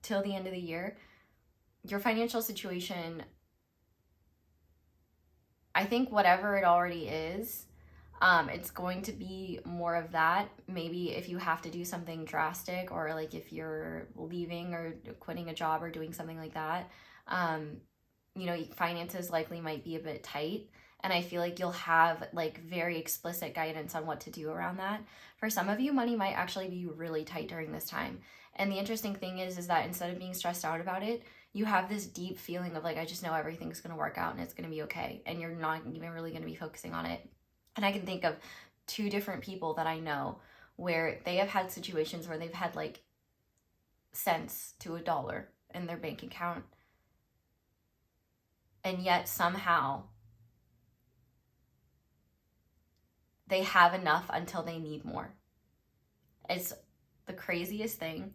Till the end of the year, your financial situation, I think whatever it already is, it's going to be more of that. Maybe if you have to do something drastic, or like if you're leaving or quitting a job or doing something like that, finances likely might be a bit tight. And I feel like you'll have like very explicit guidance on what to do around that. For some of you, money might actually be really tight during this time. And the interesting thing is that instead of being stressed out about it, you have this deep feeling of like, I just know everything's going to work out and it's going to be okay. And you're not even really going to be focusing on it. And I can think of 2 different people that I know where they have had situations where they've had like cents to a dollar in their bank account. And yet somehow they have enough until they need more. It's the craziest thing.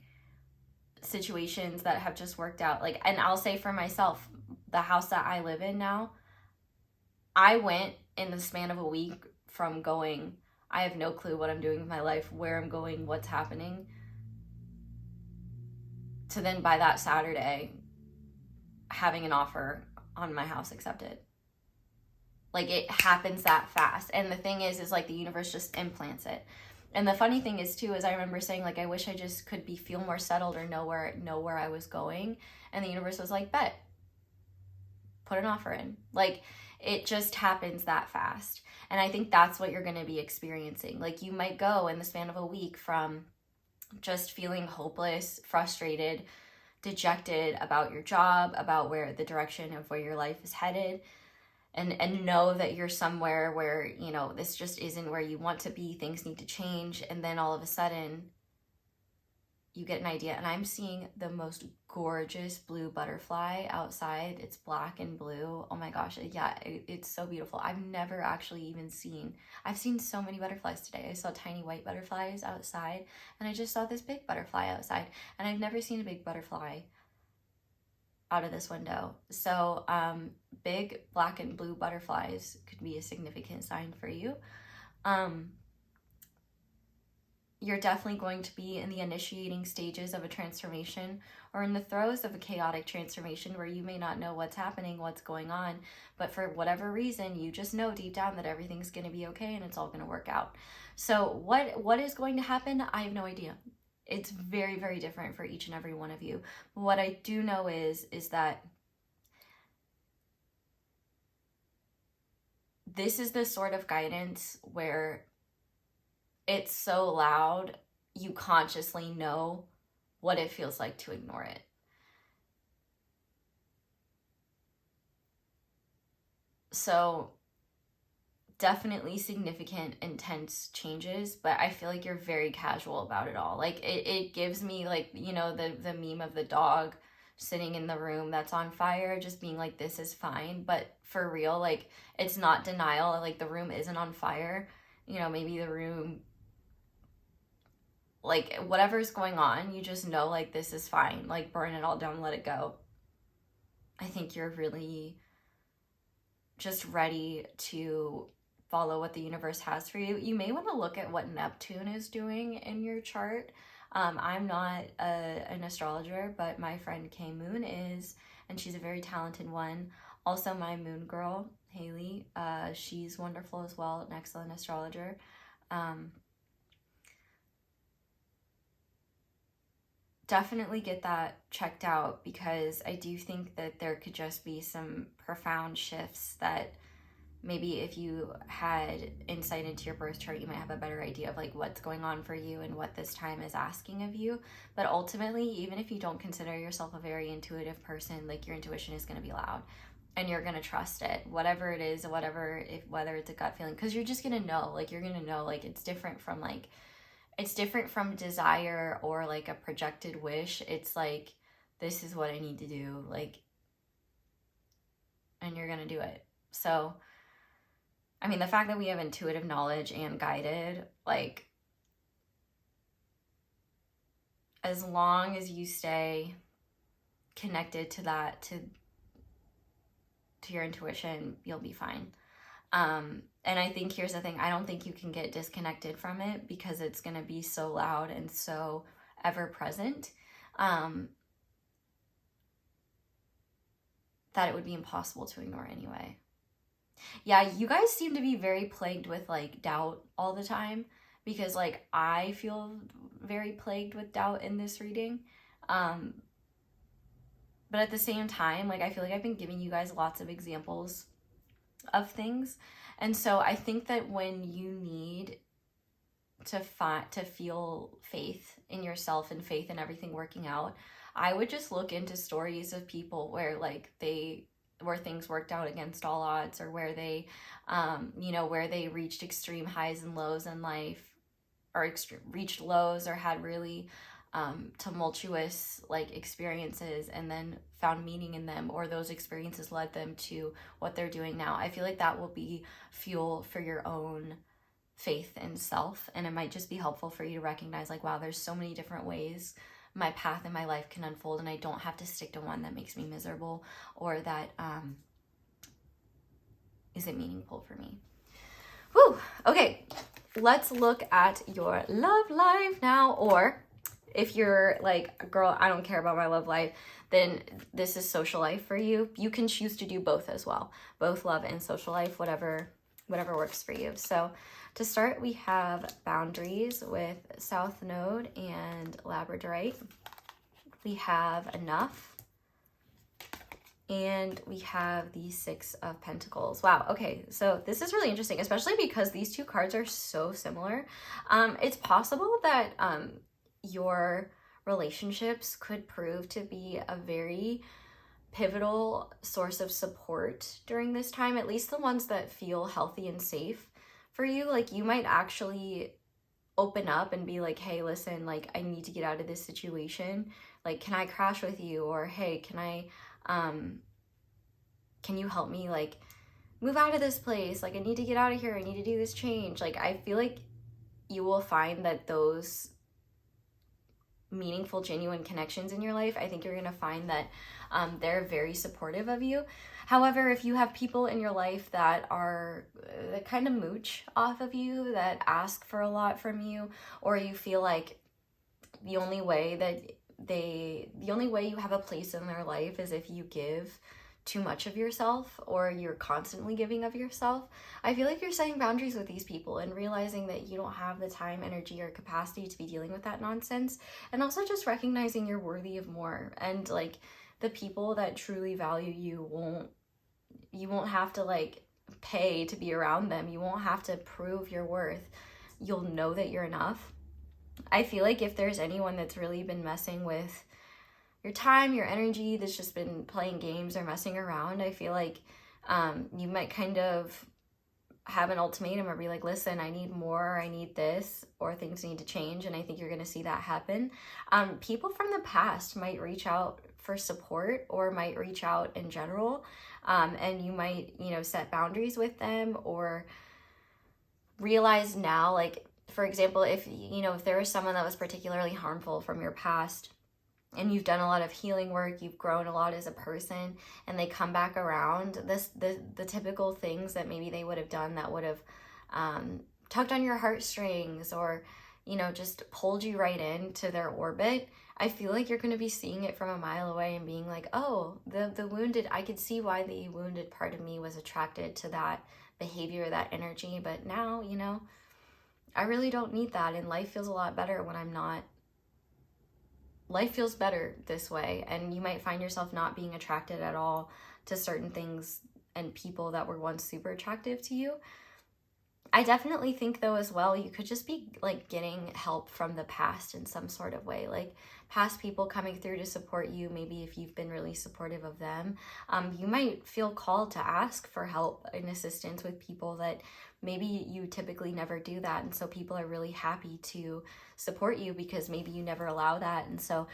Situations that have just worked out. Like, and I'll say for myself, the house that I live in now, I went in the span of a week from going, I have no clue what I'm doing with my life, where I'm going, what's happening, to then by that Saturday having an offer on my house accepted. Like, it happens that fast. And the thing is like the universe just implants it. And the funny thing is too, is I remember saying like, I wish I just could feel more settled or know where I was going. And the universe was like, bet, put an offer in. Like, it just happens that fast. And I think that's what you're going to be experiencing. Like, you might go in the span of a week from just feeling hopeless, frustrated, dejected about your job, about where the direction of where your life is headed, and know that you're somewhere where, you know, this just isn't where you want to be, things need to change. And then all of a sudden you get an idea. And I'm seeing the most gorgeous blue butterfly outside. It's black and blue. Oh my gosh. Yeah, it's so beautiful. I've never actually even I've seen so many butterflies today. I saw tiny white butterflies outside, and I just saw this big butterfly outside, and I've never seen a big butterfly out of this window. So big black and blue butterflies could be a significant sign for you. You're definitely going to be in the initiating stages of a transformation, or in the throes of a chaotic transformation where you may not know what's happening, what's going on, but for whatever reason, you just know deep down that everything's going to be okay and it's all going to work out. So what is going to happen? I have no idea. It's very, very different for each and every one of you. But what I do know is that this is the sort of guidance where it's so loud, you consciously know what it feels like to ignore it. So definitely significant, intense changes, but I feel like you're very casual about it all. Like, it gives me, like, you know, the meme of the dog sitting in the room that's on fire, just being like, this is fine. But for real, like, it's not denial. Like, the room isn't on fire. You know, maybe the room, like, whatever's going on, you just know, like, this is fine. Like, burn it all down, let it go. I think you're really just ready to follow what the universe has for you. You may want to look at what Neptune is doing in your chart. I'm not an astrologer, but my friend K Moon is, and she's a very talented one. Also, my moon girl, Haley, she's wonderful as well, an excellent astrologer. Definitely get that checked out, because I do think that there could just be some profound shifts that maybe if you had insight into your birth chart, you might have a better idea of like what's going on for you and what this time is asking of you. But ultimately, even if you don't consider yourself a very intuitive person, like, your intuition is going to be loud and you're going to trust it, whatever it is, whether it's a gut feeling, because you're just going to know, like, you're going to know, like, it's different from desire or like a projected wish. It's like, this is what I need to do, like, and you're going to do it. So I mean, the fact that we have intuitive knowledge and guided, like, as long as you stay connected to that, to your intuition, you'll be fine. And I think here's the thing, I don't think you can get disconnected from it, because it's going to be so loud and so ever present, that it would be impossible to ignore anyway. Yeah, you guys seem to be very plagued with like doubt all the time, because like I feel very plagued with doubt in this reading. But at the same time, like, I feel like I've been giving you guys lots of examples of things. And so I think that when you need to feel faith in yourself and faith in everything working out, I would just look into stories of people where like where things worked out against all odds, or where they, where they reached extreme highs and lows in life, or reached lows, or had really tumultuous like experiences, and then found meaning in them, or those experiences led them to what they're doing now. I feel like that will be fuel for your own faith in self, and it might just be helpful for you to recognize, like, wow, there's so many different ways my path in my life can unfold, and I don't have to stick to one that makes me miserable, or that isn't meaningful for me. Whew. Okay, let's look at your love life now. Or if you're like, girl, I don't care about my love life, then this is social life for you. You can choose to do both as well, both love and social life, whatever whatever works for you. So to start, we have boundaries with South Node and Labradorite. We have enough. And we have the Six of Pentacles. Wow, okay, so this is really interesting, especially because these two cards are so similar. It's possible that your relationships could prove to be a very pivotal source of support during this time, at least the ones that feel healthy and safe for you. Like, you might actually open up and be like, hey, listen, like, I need to get out of this situation. Like, can I crash with you? Or, hey, can you help me, like, move out of this place? Like, I need to get out of here. I need to do this change. Like, I feel like you will find that those meaningful, genuine connections in your life, I think you're going to find that they're very supportive of you. However, if you have people in your life that are that kind of mooch off of you, that ask for a lot from you, or you feel like the only way you have a place in their life is if you give too much of yourself, or you're constantly giving of yourself, I feel like you're setting boundaries with these people and realizing that you don't have the time, energy, or capacity to be dealing with that nonsense. And also just recognizing you're worthy of more, and like the people that truly value you won't have to like pay to be around them. You won't have to prove your worth. You'll know that you're enough. I feel like if there's anyone that's really been messing with your time, your energy, that's just been playing games or messing around, I feel like you might kind of have an ultimatum or be like, listen, I need more, I need this, or things need to change. And I think you're going to see that happen. People from the past might reach out for support, or might reach out in general. And you might, set boundaries with them, or realize now, like, for example, if there was someone that was particularly harmful from your past, and you've done a lot of healing work, you've grown a lot as a person, and they come back around, the typical things that maybe they would have done that would have tugged on your heartstrings, or just pulled you right into their orbit, I feel like you're going to be seeing it from a mile away and being like, oh, the wounded, I could see why the wounded part of me was attracted to that behavior, that energy, but now, I really don't need that, and life feels a lot better when I'm not. Life feels better this way, and you might find yourself not being attracted at all to certain things and people that were once super attractive to you. I definitely think, though, as well, you could just be like getting help from the past in some sort of way, like past people coming through to support you. Maybe if you've been really supportive of them, you might feel called to ask for help and assistance with people that maybe you typically never do that. And so people are really happy to support you because maybe you never allow that. And so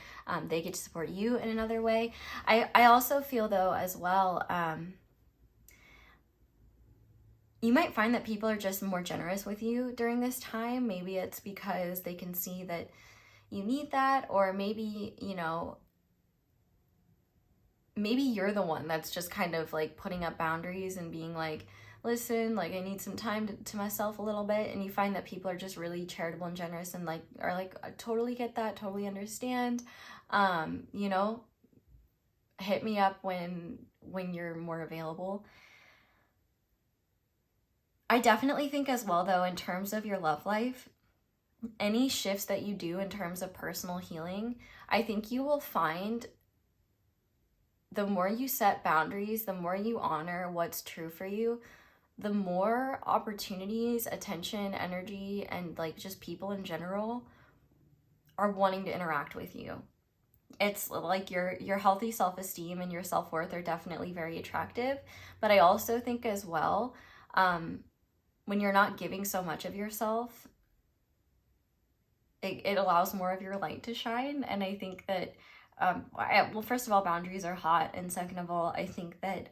they get to support you in another way. I also feel, though, as well, you might find that people are just more generous with you during this time. Maybe it's because they can see that you need that, or maybe, maybe you're the one that's just kind of like putting up boundaries and being like, listen, like, I need some time to myself a little bit. And you find that people are just really charitable and generous and like, are like, I totally get that, totally understand. Hit me up when you're more available. I definitely think as well, though, in terms of your love life, any shifts that you do in terms of personal healing, I think you will find the more you set boundaries, the more you honor what's true for you, the more opportunities, attention, energy, and like just people in general are wanting to interact with you. It's like your healthy self-esteem and your self-worth are definitely very attractive. But I also think as well, when you're not giving so much of yourself, it allows more of your light to shine. And I think that, well, first of all, boundaries are hot. And second of all, I think that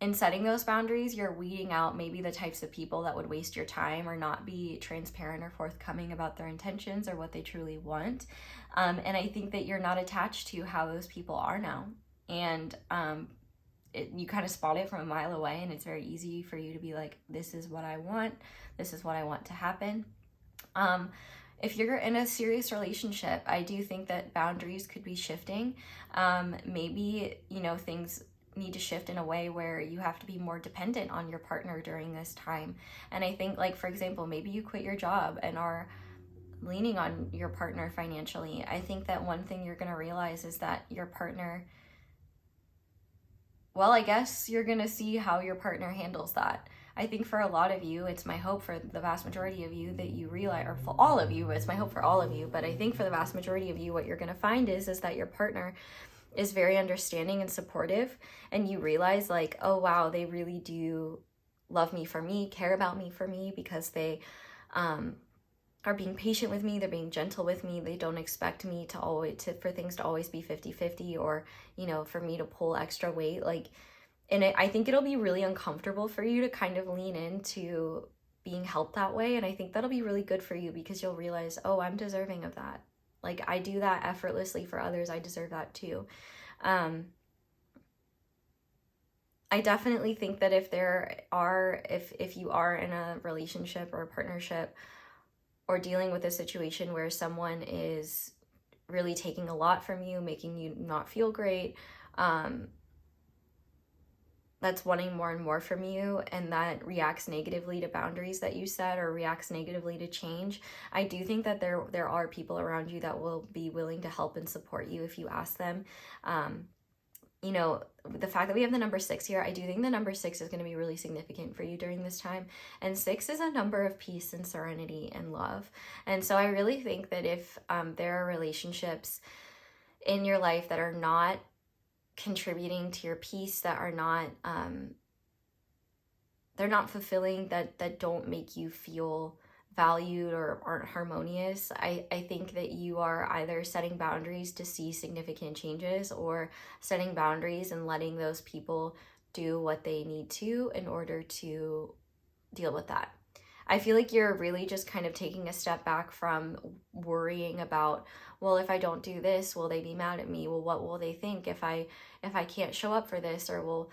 in setting those boundaries, you're weeding out maybe the types of people that would waste your time or not be transparent or forthcoming about their intentions or what they truly want. And I think that you're not attached to how those people are now. And you kind of spot it from a mile away, and it's very easy for you to be like, this is what I want. This is what I want to happen. If you're in a serious relationship, I do think that boundaries could be shifting. Maybe, things need to shift in a way where you have to be more dependent on your partner during this time. And I think, like, for example, maybe you quit your job and are leaning on your partner financially. I think that one thing you're going to realize is that your partner, well, I guess you're going to see how your partner handles that. I think for a lot of you, it's my hope for the vast majority of you that you realize, or for all of you, it's my hope for all of you, but I think for the vast majority of you, what you're going to find is that your partner is very understanding and supportive, and you realize, like, oh wow, they really do love me for me, care about me for me, because they are being patient with me, they're being gentle with me, they don't expect me for things to always be 50-50, or, you know, for me to pull extra weight, like. And I think it'll be really uncomfortable for you to kind of lean into being helped that way. And I think that'll be really good for you, because you'll realize, oh, I'm deserving of that. Like, I do that effortlessly for others. I deserve that too. I definitely think that if you are in a relationship or a partnership, or dealing with a situation where someone is really taking a lot from you, making you not feel great, that's wanting more and more from you, and that reacts negatively to boundaries that you set, or reacts negatively to change, I do think that there are people around you that will be willing to help and support you if you ask them. You know, the fact that we have the number 6 here, I do think the number 6 is going to be really significant for you during this time. And 6 is a number of peace and serenity and love. And so I really think that if there are relationships in your life that are not contributing to your peace, that are not they're not fulfilling, that don't make you feel valued or aren't harmonious, I think that you are either setting boundaries to see significant changes, or setting boundaries and letting those people do what they need to in order to deal with that. I feel like you're really just kind of taking a step back from worrying about, well, if I don't do this, will they be mad at me? Well, what will they think if I can't show up for this? Or, well,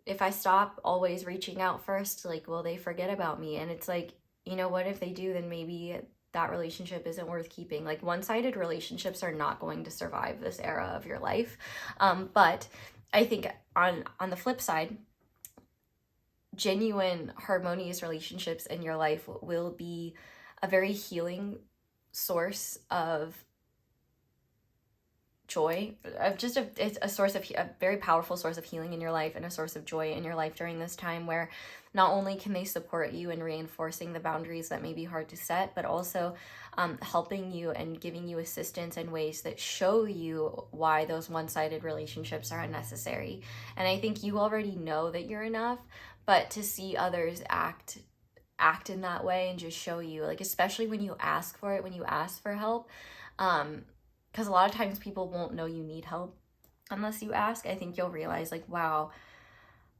if I stop always reaching out first, like, will they forget about me? And it's like, you know what, if they do, then maybe that relationship isn't worth keeping. Like, one-sided relationships are not going to survive this era of your life. But I think on the flip side, genuine harmonious relationships in your life will be a very healing source of joy, it's a very powerful source of healing in your life, and a source of joy in your life during this time, where not only can they support you in reinforcing the boundaries that may be hard to set, but also helping you and giving you assistance in ways that show you why those one-sided relationships are unnecessary. And I think you already know that you're enough, but to see others act in that way and just show you, like, especially when you ask for it, when you ask for help, because a lot of times people won't know you need help unless you ask. I think you'll realize, like, wow,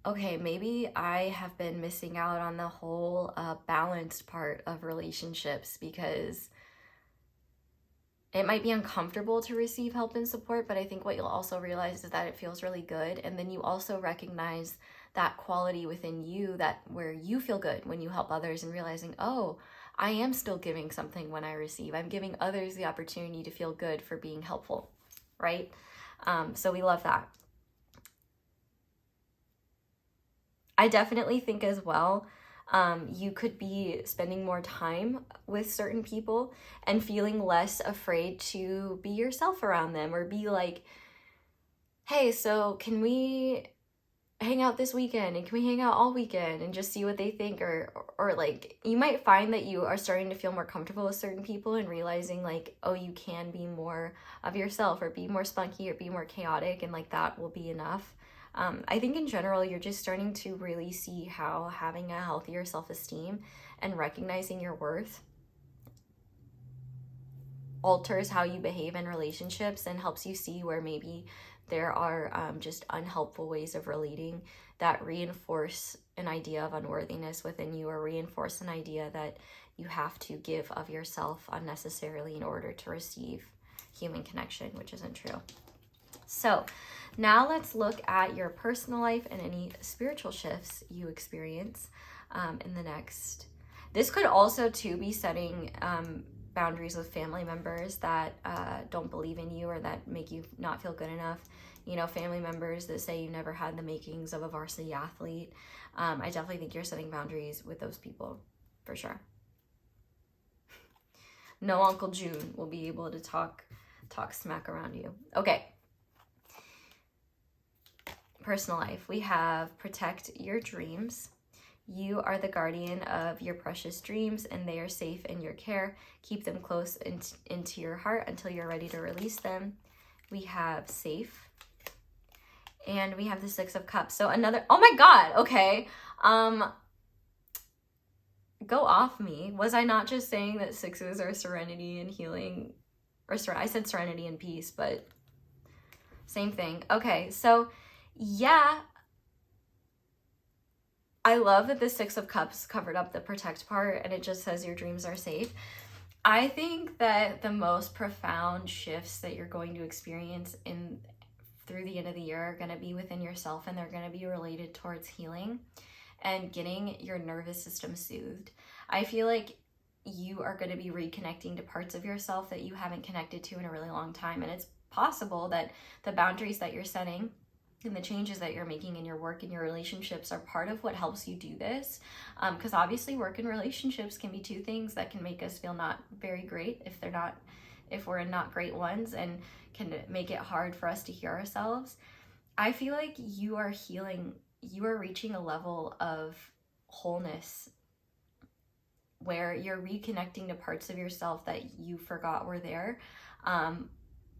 okay, maybe I have been missing out on the whole balanced part of relationships, because it might be uncomfortable to receive help and support, but I think what you'll also realize is that it feels really good. And then you also recognize that quality within you, that where you feel good when you help others, and realizing, oh, I am still giving something when I receive. I'm giving others the opportunity to feel good for being helpful, right? So we love that. I definitely think as well, you could be spending more time with certain people and feeling less afraid to be yourself around them, or be like, hey, so can we hang out this weekend, and can we hang out all weekend, and just see what they think? Or like, you might find that you are starting to feel more comfortable with certain people, and realizing, like, oh, you can be more of yourself, or be more spunky, or be more chaotic, and like that will be enough. I think in general, you're just starting to really see how having a healthier self-esteem and recognizing your worth alters how you behave in relationships, and helps you see where maybe there are just unhelpful ways of relating that reinforce an idea of unworthiness within you, or reinforce an idea that you have to give of yourself unnecessarily in order to receive human connection, which isn't true. So now let's look at your personal life and any spiritual shifts you experience in the next. This could also too be setting boundaries with family members that don't believe in you or that make you not feel good enough. You know, family members that say you never had the makings of a varsity athlete. I definitely think you're setting boundaries with those people, for sure. No Uncle June will be able to talk smack around you. Okay. Personal life. We have protect your dreams. You are the guardian of your precious dreams and they are safe in your care. Keep them close into your heart until you're ready to release them. We have safe. And we have the Six of Cups. So another, oh my God, okay. Go off me. Was I not just saying that sixes are serenity and healing? Or I said serenity and peace, but same thing. Okay, so yeah. I love that the Six of Cups covered up the protect part and it just says your dreams are safe. I think that the most profound shifts that you're going to experience through the end of the year are going to be within yourself, and they're going to be related towards healing and getting your nervous system soothed. I feel like you are going to be reconnecting to parts of yourself that you haven't connected to in a really long time, and it's possible that the boundaries that you're setting and the changes that you're making in your work and your relationships are part of what helps you do this. Because obviously work and relationships can be two things that can make us feel not very great if we're in not great ones, and can make it hard for us to hear ourselves. I feel like you are healing, you are reaching a level of wholeness where you're reconnecting to parts of yourself that you forgot were there.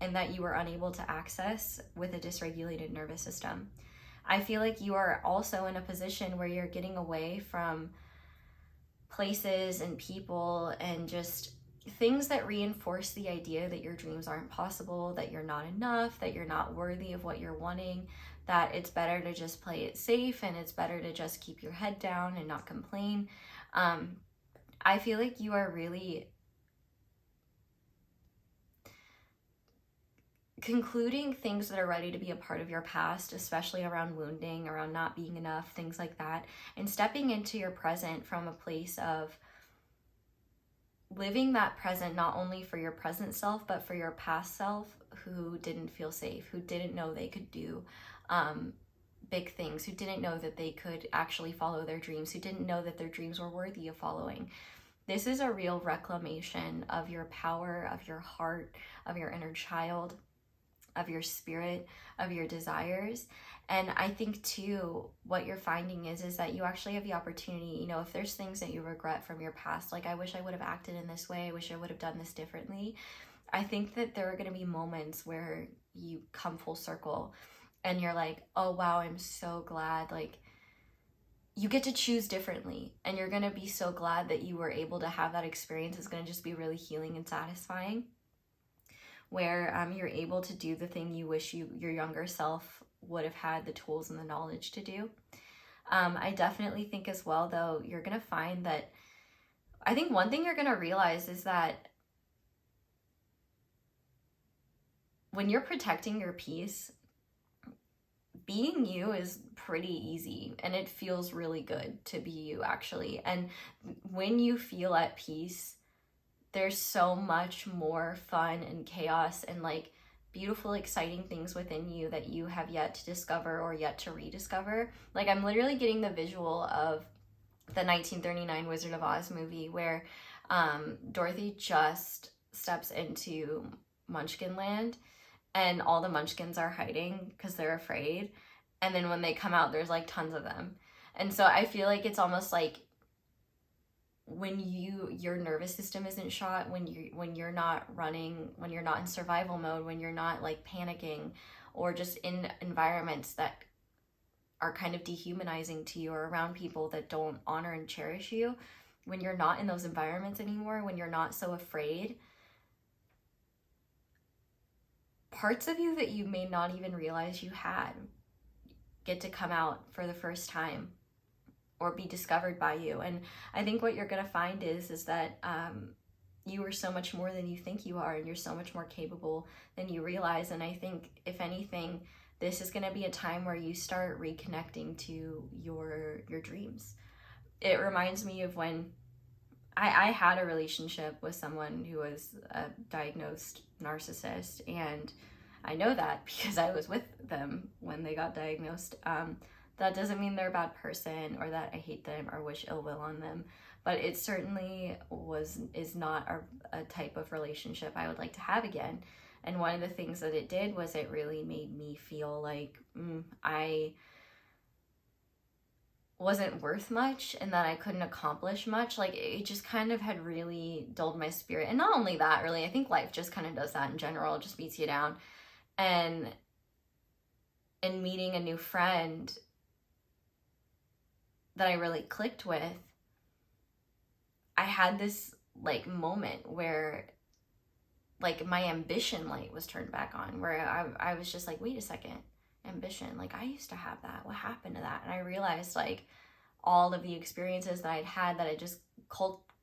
And that you were unable to access with a dysregulated nervous system. I feel like you are also in a position where you're getting away from places and people and just things that reinforce the idea that your dreams aren't possible, that you're not enough, that you're not worthy of what you're wanting, that it's better to just play it safe and it's better to just keep your head down and not complain. I feel like you are really concluding things that are ready to be a part of your past, especially around wounding, around not being enough, things like that, and stepping into your present from a place of living that present not only for your present self, but for your past self who didn't feel safe, who didn't know they could do big things, who didn't know that they could actually follow their dreams, who didn't know that their dreams were worthy of following. This is a real reclamation of your power, of your heart, of your inner child, of your spirit, of your desires. And I think too, what you're finding is that you actually have the opportunity, you know, if there's things that you regret from your past, like I wish I would have acted in this way, I wish I would have done this differently. I think that there are going to be moments where you come full circle and you're like, oh wow, I'm so glad, like you get to choose differently, and you're going to be so glad that you were able to have that experience. It's going to just be really healing and satisfying, where you're able to do the thing you wish your younger self would have had the tools and the knowledge to do. I definitely think as well, though, you're going to find that, I think one thing you're going to realize is that when you're protecting your peace, being you is pretty easy, and it feels really good to be you, actually. And when you feel at peace, there's so much more fun and chaos and like beautiful, exciting things within you that you have yet to discover or yet to rediscover. Like I'm literally getting the visual of the 1939 Wizard of Oz movie where Dorothy just steps into Munchkin Land and all the Munchkins are hiding because they're afraid. And then when they come out, there's like tons of them. And so I feel like it's almost like when your nervous system isn't shot, when you're not running, when you're not in survival mode, when you're not like panicking or just in environments that are kind of dehumanizing to you or around people that don't honor and cherish you, when you're not in those environments anymore, when you're not so afraid, parts of you that you may not even realize you had get to come out for the first time or be discovered by you. And I think what you're going to find is that you are so much more than you think you are, and you're so much more capable than you realize. And I think, if anything, this is going to be a time where you start reconnecting to your dreams. It reminds me of when I had a relationship with someone who was a diagnosed narcissist, and I know that because I was with them when they got diagnosed. That doesn't mean they're a bad person or that I hate them or wish ill will on them, but it certainly is not a type of relationship I would like to have again. And one of the things that it did was it really made me feel like I wasn't worth much and that I couldn't accomplish much. Like, it just kind of had really dulled my spirit. And not only that, really, I think life just kind of does that in general, just beats you down. And in meeting a new friend that I really clicked with, I had this like moment where like my ambition light was turned back on, where I was just like, wait a second, ambition, like I used to have that, what happened to that? And I realized like all of the experiences that I'd had that I just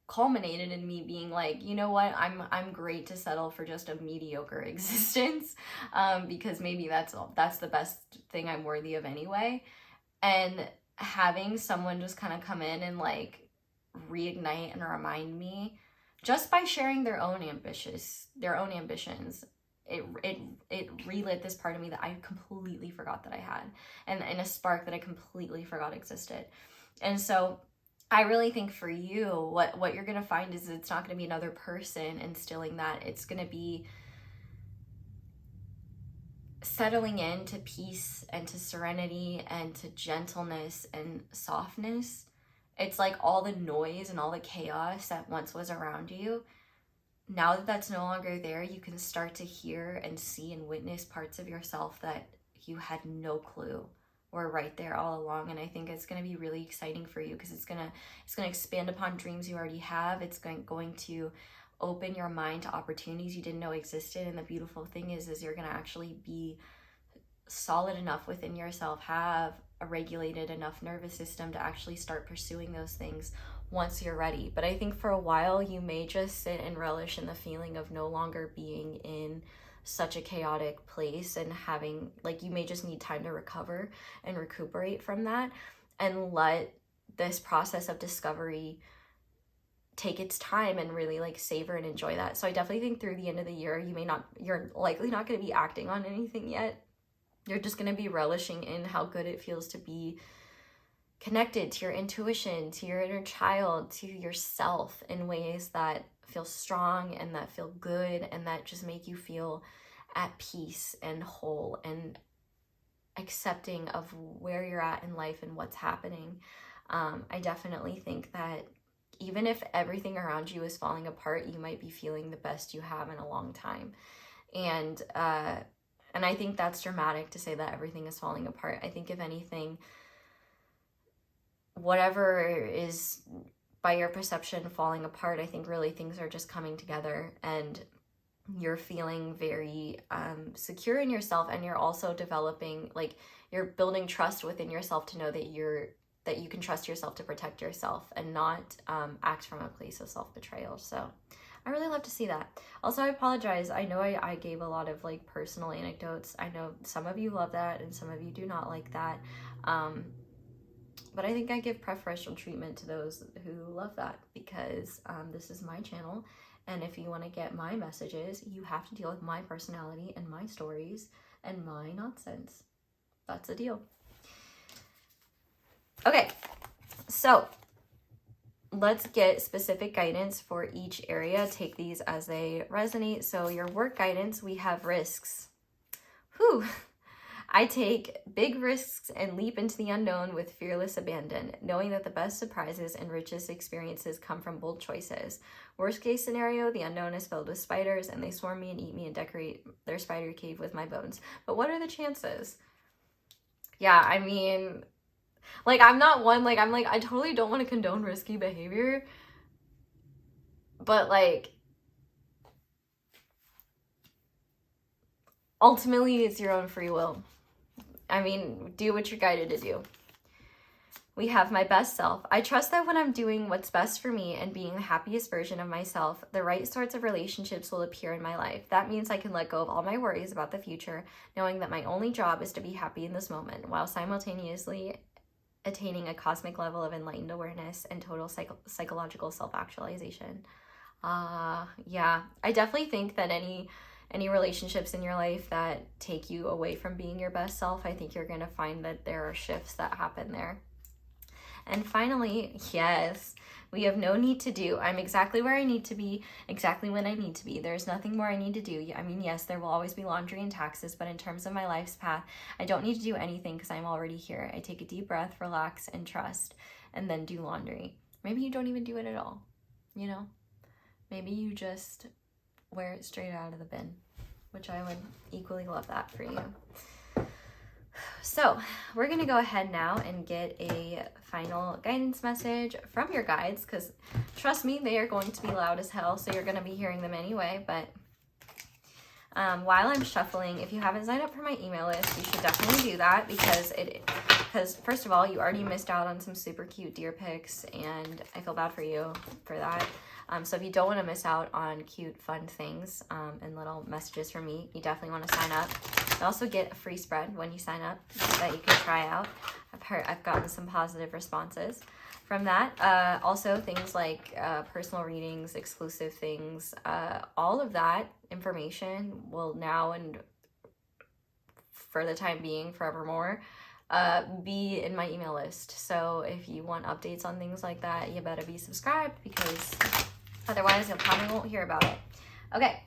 culminated in me being like, you know what, I'm great to settle for just a mediocre existence, because maybe that's the best thing I'm worthy of anyway. And having someone just kind of come in and like reignite and remind me just by sharing their own ambitions, it relit this part of me that I completely forgot that I had, and a spark that I completely forgot existed. And so I really think for you, what you're gonna find is it's not gonna be another person instilling that. It's gonna be settling into peace and to serenity and to gentleness and softness. It's like all the noise and all the chaos that once was around you, now that that's no longer there, you can start to hear and see and witness parts of yourself that you had no clue were right there all along. And I think it's going to be really exciting for you because it's going to expand upon dreams you already have. It's going to open your mind to opportunities you didn't know existed. And the beautiful thing is you're going to actually be solid enough within yourself, have a regulated enough nervous system to actually start pursuing those things once you're ready. But I think for a while you may just sit and relish in the feeling of no longer being in such a chaotic place and having, like, you may just need time to recover and recuperate from that and let this process of discovery take its time and really like savor and enjoy that. So I definitely think through the end of the year, you're likely not going to be acting on anything yet. You're just going to be relishing in how good it feels to be connected to your intuition, to your inner child, to yourself in ways that feel strong and that feel good and that just make you feel at peace and whole and accepting of where you're at in life and what's happening. I definitely think that even if everything around you is falling apart, you might be feeling the best you have in a long time. And I think that's dramatic to say that everything is falling apart. I think if anything, whatever is by your perception falling apart, I think really things are just coming together and you're feeling very secure in yourself, and you're also developing, like, you're building trust within yourself to know that you can trust yourself to protect yourself and not act from a place of self-betrayal. So I really love to see that. Also, I apologize. I know I gave a lot of like personal anecdotes. I know some of you love that and some of you do not like that. But I think I give preferential treatment to those who love that because this is my channel. And if you want to get my messages, you have to deal with my personality and my stories and my nonsense. That's the deal. Okay, so let's get specific guidance for each area. Take these as they resonate. So your work guidance, we have risks. Whew. I take big risks and leap into the unknown with fearless abandon, knowing that the best surprises and richest experiences come from bold choices. Worst case scenario, the unknown is filled with spiders and they swarm me and eat me and decorate their spider cave with my bones. But what are the chances? Yeah, I mean, like, I'm not one, like, I'm like, I totally don't want to condone risky behavior, but like, ultimately it's your own free will. I mean, do what you're guided to do. We have my best self. I trust that when I'm doing what's best for me and being the happiest version of myself, the right sorts of relationships will appear in my life. That means I can let go of all my worries about the future, knowing that my only job is to be happy in this moment, while simultaneously attaining a cosmic level of enlightened awareness and total psychological self-actualization. Yeah, I definitely think that any relationships in your life that take you away from being your best self, I think you're going to find that there are shifts that happen there. And finally, yes, we have no need to do. I'm exactly where I need to be, exactly when I need to be. There's nothing more I need to do. I mean, yes, there will always be laundry and taxes, but in terms of my life's path, I don't need to do anything because I'm already here. I take a deep breath, relax, and trust, and then do laundry. Maybe you don't even do it at all, you know? Maybe you just wear it straight out of the bin, which I would equally love that for you. So we're going to go ahead now and get a final guidance message from your guides, because trust me, they are going to be loud as hell, so you're going to be hearing them anyway. But while I'm shuffling, if you haven't signed up for my email list, you should definitely do that, because first of all, you already missed out on some super cute deer pics, and I feel bad for you for that. So if you don't want to miss out on cute, fun things and little messages from me, you definitely want to sign up. You also get a free spread when you sign up that you can try out. I've gotten some positive responses from that. Also things like personal readings, exclusive things, all of that information will now and for the time being, forevermore, be in my email list. So if you want updates on things like that, you better be subscribed, because otherwise you probably won't hear about it. Okay,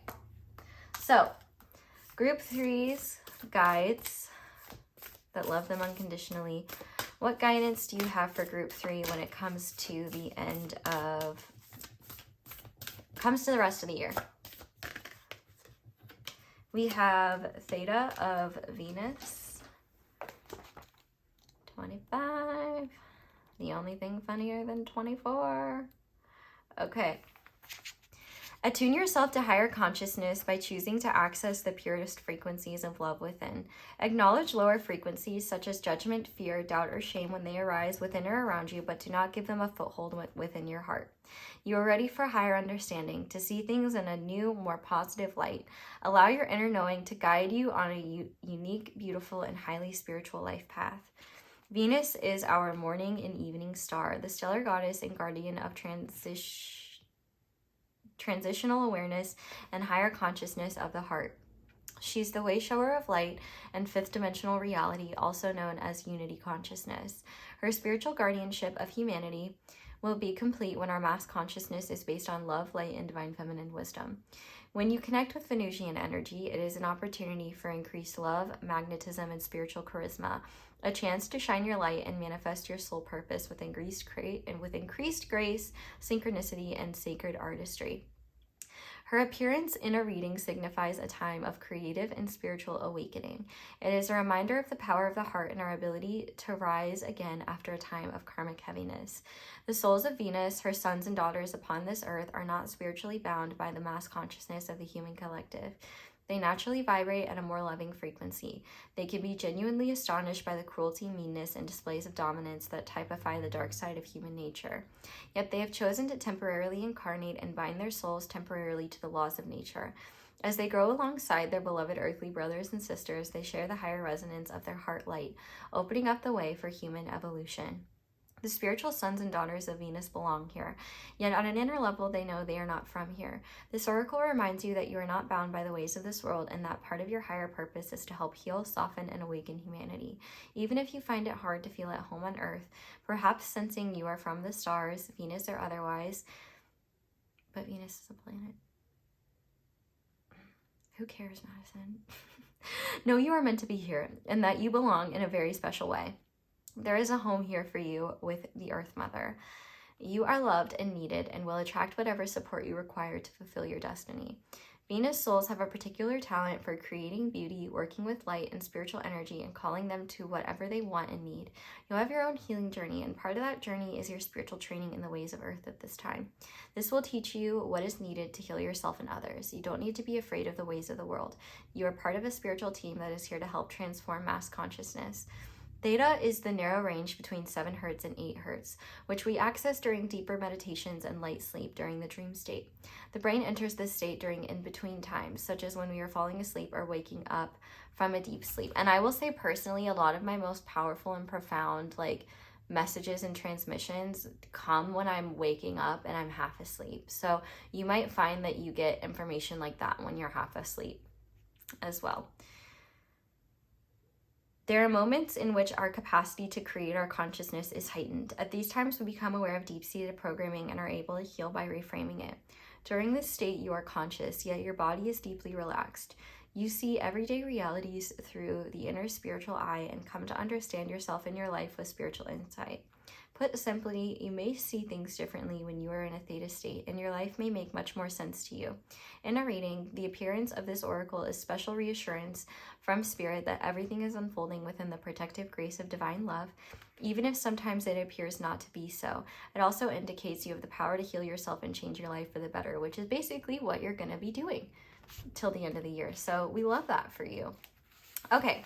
so group 3's guides that love them unconditionally. What guidance do you have for group 3 when it comes to the rest of the year? We have Theta of Venus, 25. The only thing funnier than 24. Okay. Attune yourself to higher consciousness by choosing to access the purest frequencies of love within. Acknowledge lower frequencies such as judgment, fear, doubt, or shame when they arise within or around you, but do not give them a foothold within your heart. You are ready for higher understanding, to see things in a new, more positive light. Allow your inner knowing to guide you on a unique, beautiful, and highly spiritual life path. Venus is our morning and evening star, the stellar goddess and guardian of transitional awareness and higher consciousness of the heart. She's the way shower of light and fifth dimensional reality, also known as unity consciousness. Her spiritual guardianship of humanity will be complete when our mass consciousness is based on love, light, and divine feminine wisdom. When you connect with Venusian energy, it is an opportunity for increased love, magnetism, and spiritual charisma, a chance to shine your light and manifest your soul purpose with increased grace, synchronicity, and sacred artistry. Her appearance in a reading signifies a time of creative and spiritual awakening. It is a reminder of the power of the heart and our ability to rise again after a time of karmic heaviness. The souls of Venus, her sons and daughters upon this earth, are not spiritually bound by the mass consciousness of the human collective. They naturally vibrate at a more loving frequency. They can be genuinely astonished by the cruelty, meanness, and displays of dominance that typify the dark side of human nature. Yet they have chosen to temporarily incarnate and bind their souls temporarily to the laws of nature. As they grow alongside their beloved earthly brothers and sisters, they share the higher resonance of their heart light, opening up the way for human evolution. The spiritual sons and daughters of Venus belong here, yet on an inner level they know they are not from here. This oracle reminds you that you are not bound by the ways of this world, and that part of your higher purpose is to help heal, soften, and awaken humanity. Even if you find it hard to feel at home on Earth, perhaps sensing you are from the stars, Venus or otherwise, but Venus is a planet. Who cares, Madison? Know you are meant to be here, and that you belong in a very special way. There is a home here for you with the Earth Mother. You are loved and needed and will attract whatever support you require to fulfill your destiny. Venus souls have a particular talent for creating beauty, working with light and spiritual energy, and calling them to whatever they want and need. You'll have your own healing journey, and part of that journey is your spiritual training in the ways of Earth at this time. This will teach you what is needed to heal yourself and others. You don't need to be afraid of the ways of the world. You are part of a spiritual team that is here to help transform mass consciousness. Theta is the narrow range between 7 Hz and 8 Hz, which we access during deeper meditations and light sleep during the dream state. The brain enters this state during in-between times, such as when we are falling asleep or waking up from a deep sleep. And I will say personally, a lot of my most powerful and profound, messages and transmissions come when I'm waking up and I'm half asleep. So you might find that you get information like that when you're half asleep as well. There are moments in which our capacity to create our consciousness is heightened. At these times, we become aware of deep-seated programming and are able to heal by reframing it. During this state, you are conscious, yet your body is deeply relaxed. You see everyday realities through the inner spiritual eye and come to understand yourself and your life with spiritual insight. Put simply, you may see things differently when you are in a theta state, and your life may make much more sense to you. In a reading, the appearance of this oracle is special reassurance from Spirit that everything is unfolding within the protective grace of divine love, even if sometimes it appears not to be so. It also indicates you have the power to heal yourself and change your life for the better, which is basically what you're going to be doing till the end of the year. So we love that for you. Okay,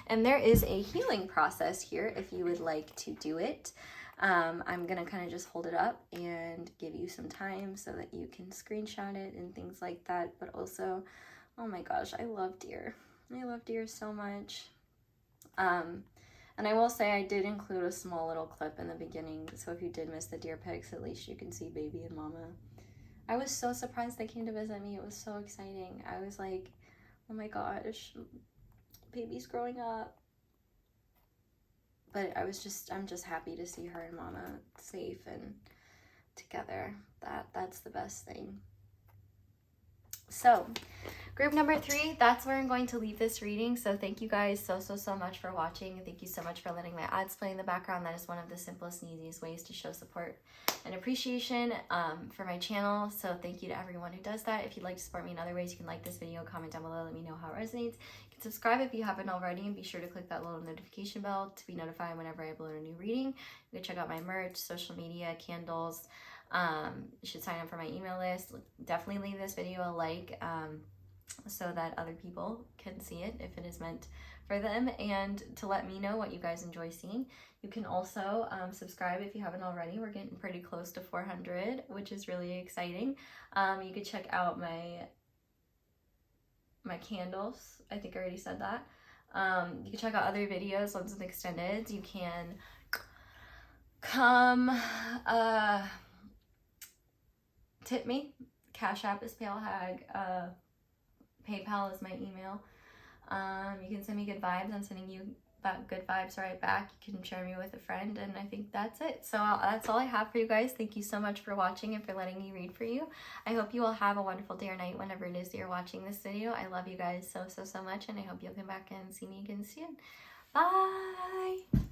and there is a healing process here if you would like to do it. I'm going to kind of just hold it up and give you some time so that you can screenshot it and things like that. But also, oh my gosh, I love deer. I love deer so much. And I will say I did include a small little clip in the beginning. So if you did miss the deer pics, at least you can see baby and mama. I was so surprised they came to visit me. It was so exciting. I was like, oh my gosh, baby's growing up. But I'm just happy to see her and mama safe and together. That's the best thing. So group number 3, that's where I'm going to leave this reading. So thank you guys so much for watching. Thank you so much for letting my ads play in the background. That is one of the simplest and easiest ways to show support and appreciation for my channel. So thank you to everyone who does that. If you'd like to support me in other ways, you can like this video, comment down below, let me know how it resonates. You can subscribe if you haven't already, and be sure to click that little notification bell to be notified whenever I upload a new reading. You can check out my merch, social media, candles. You should sign up for my email list. Definitely leave this video a like so that other people can see it if it is meant for them, and to let me know what you guys enjoy seeing. You can also subscribe if you haven't already. We're getting pretty close to 400, which is really exciting. You could check out my candles. I think I already said that. You can check out other videos on some extendeds. You can come tip me. Cashapp is palehag. PayPal is my email. You can send me good vibes. I'm sending you good vibes right back. You can share me with a friend, and I think that's it. So that's all I have for you guys. Thank you so much for watching and for letting me read for you. I hope you all have a wonderful day or night whenever it is that you're watching this video. I love you guys so much, and I hope you'll come back and see me again soon. Bye!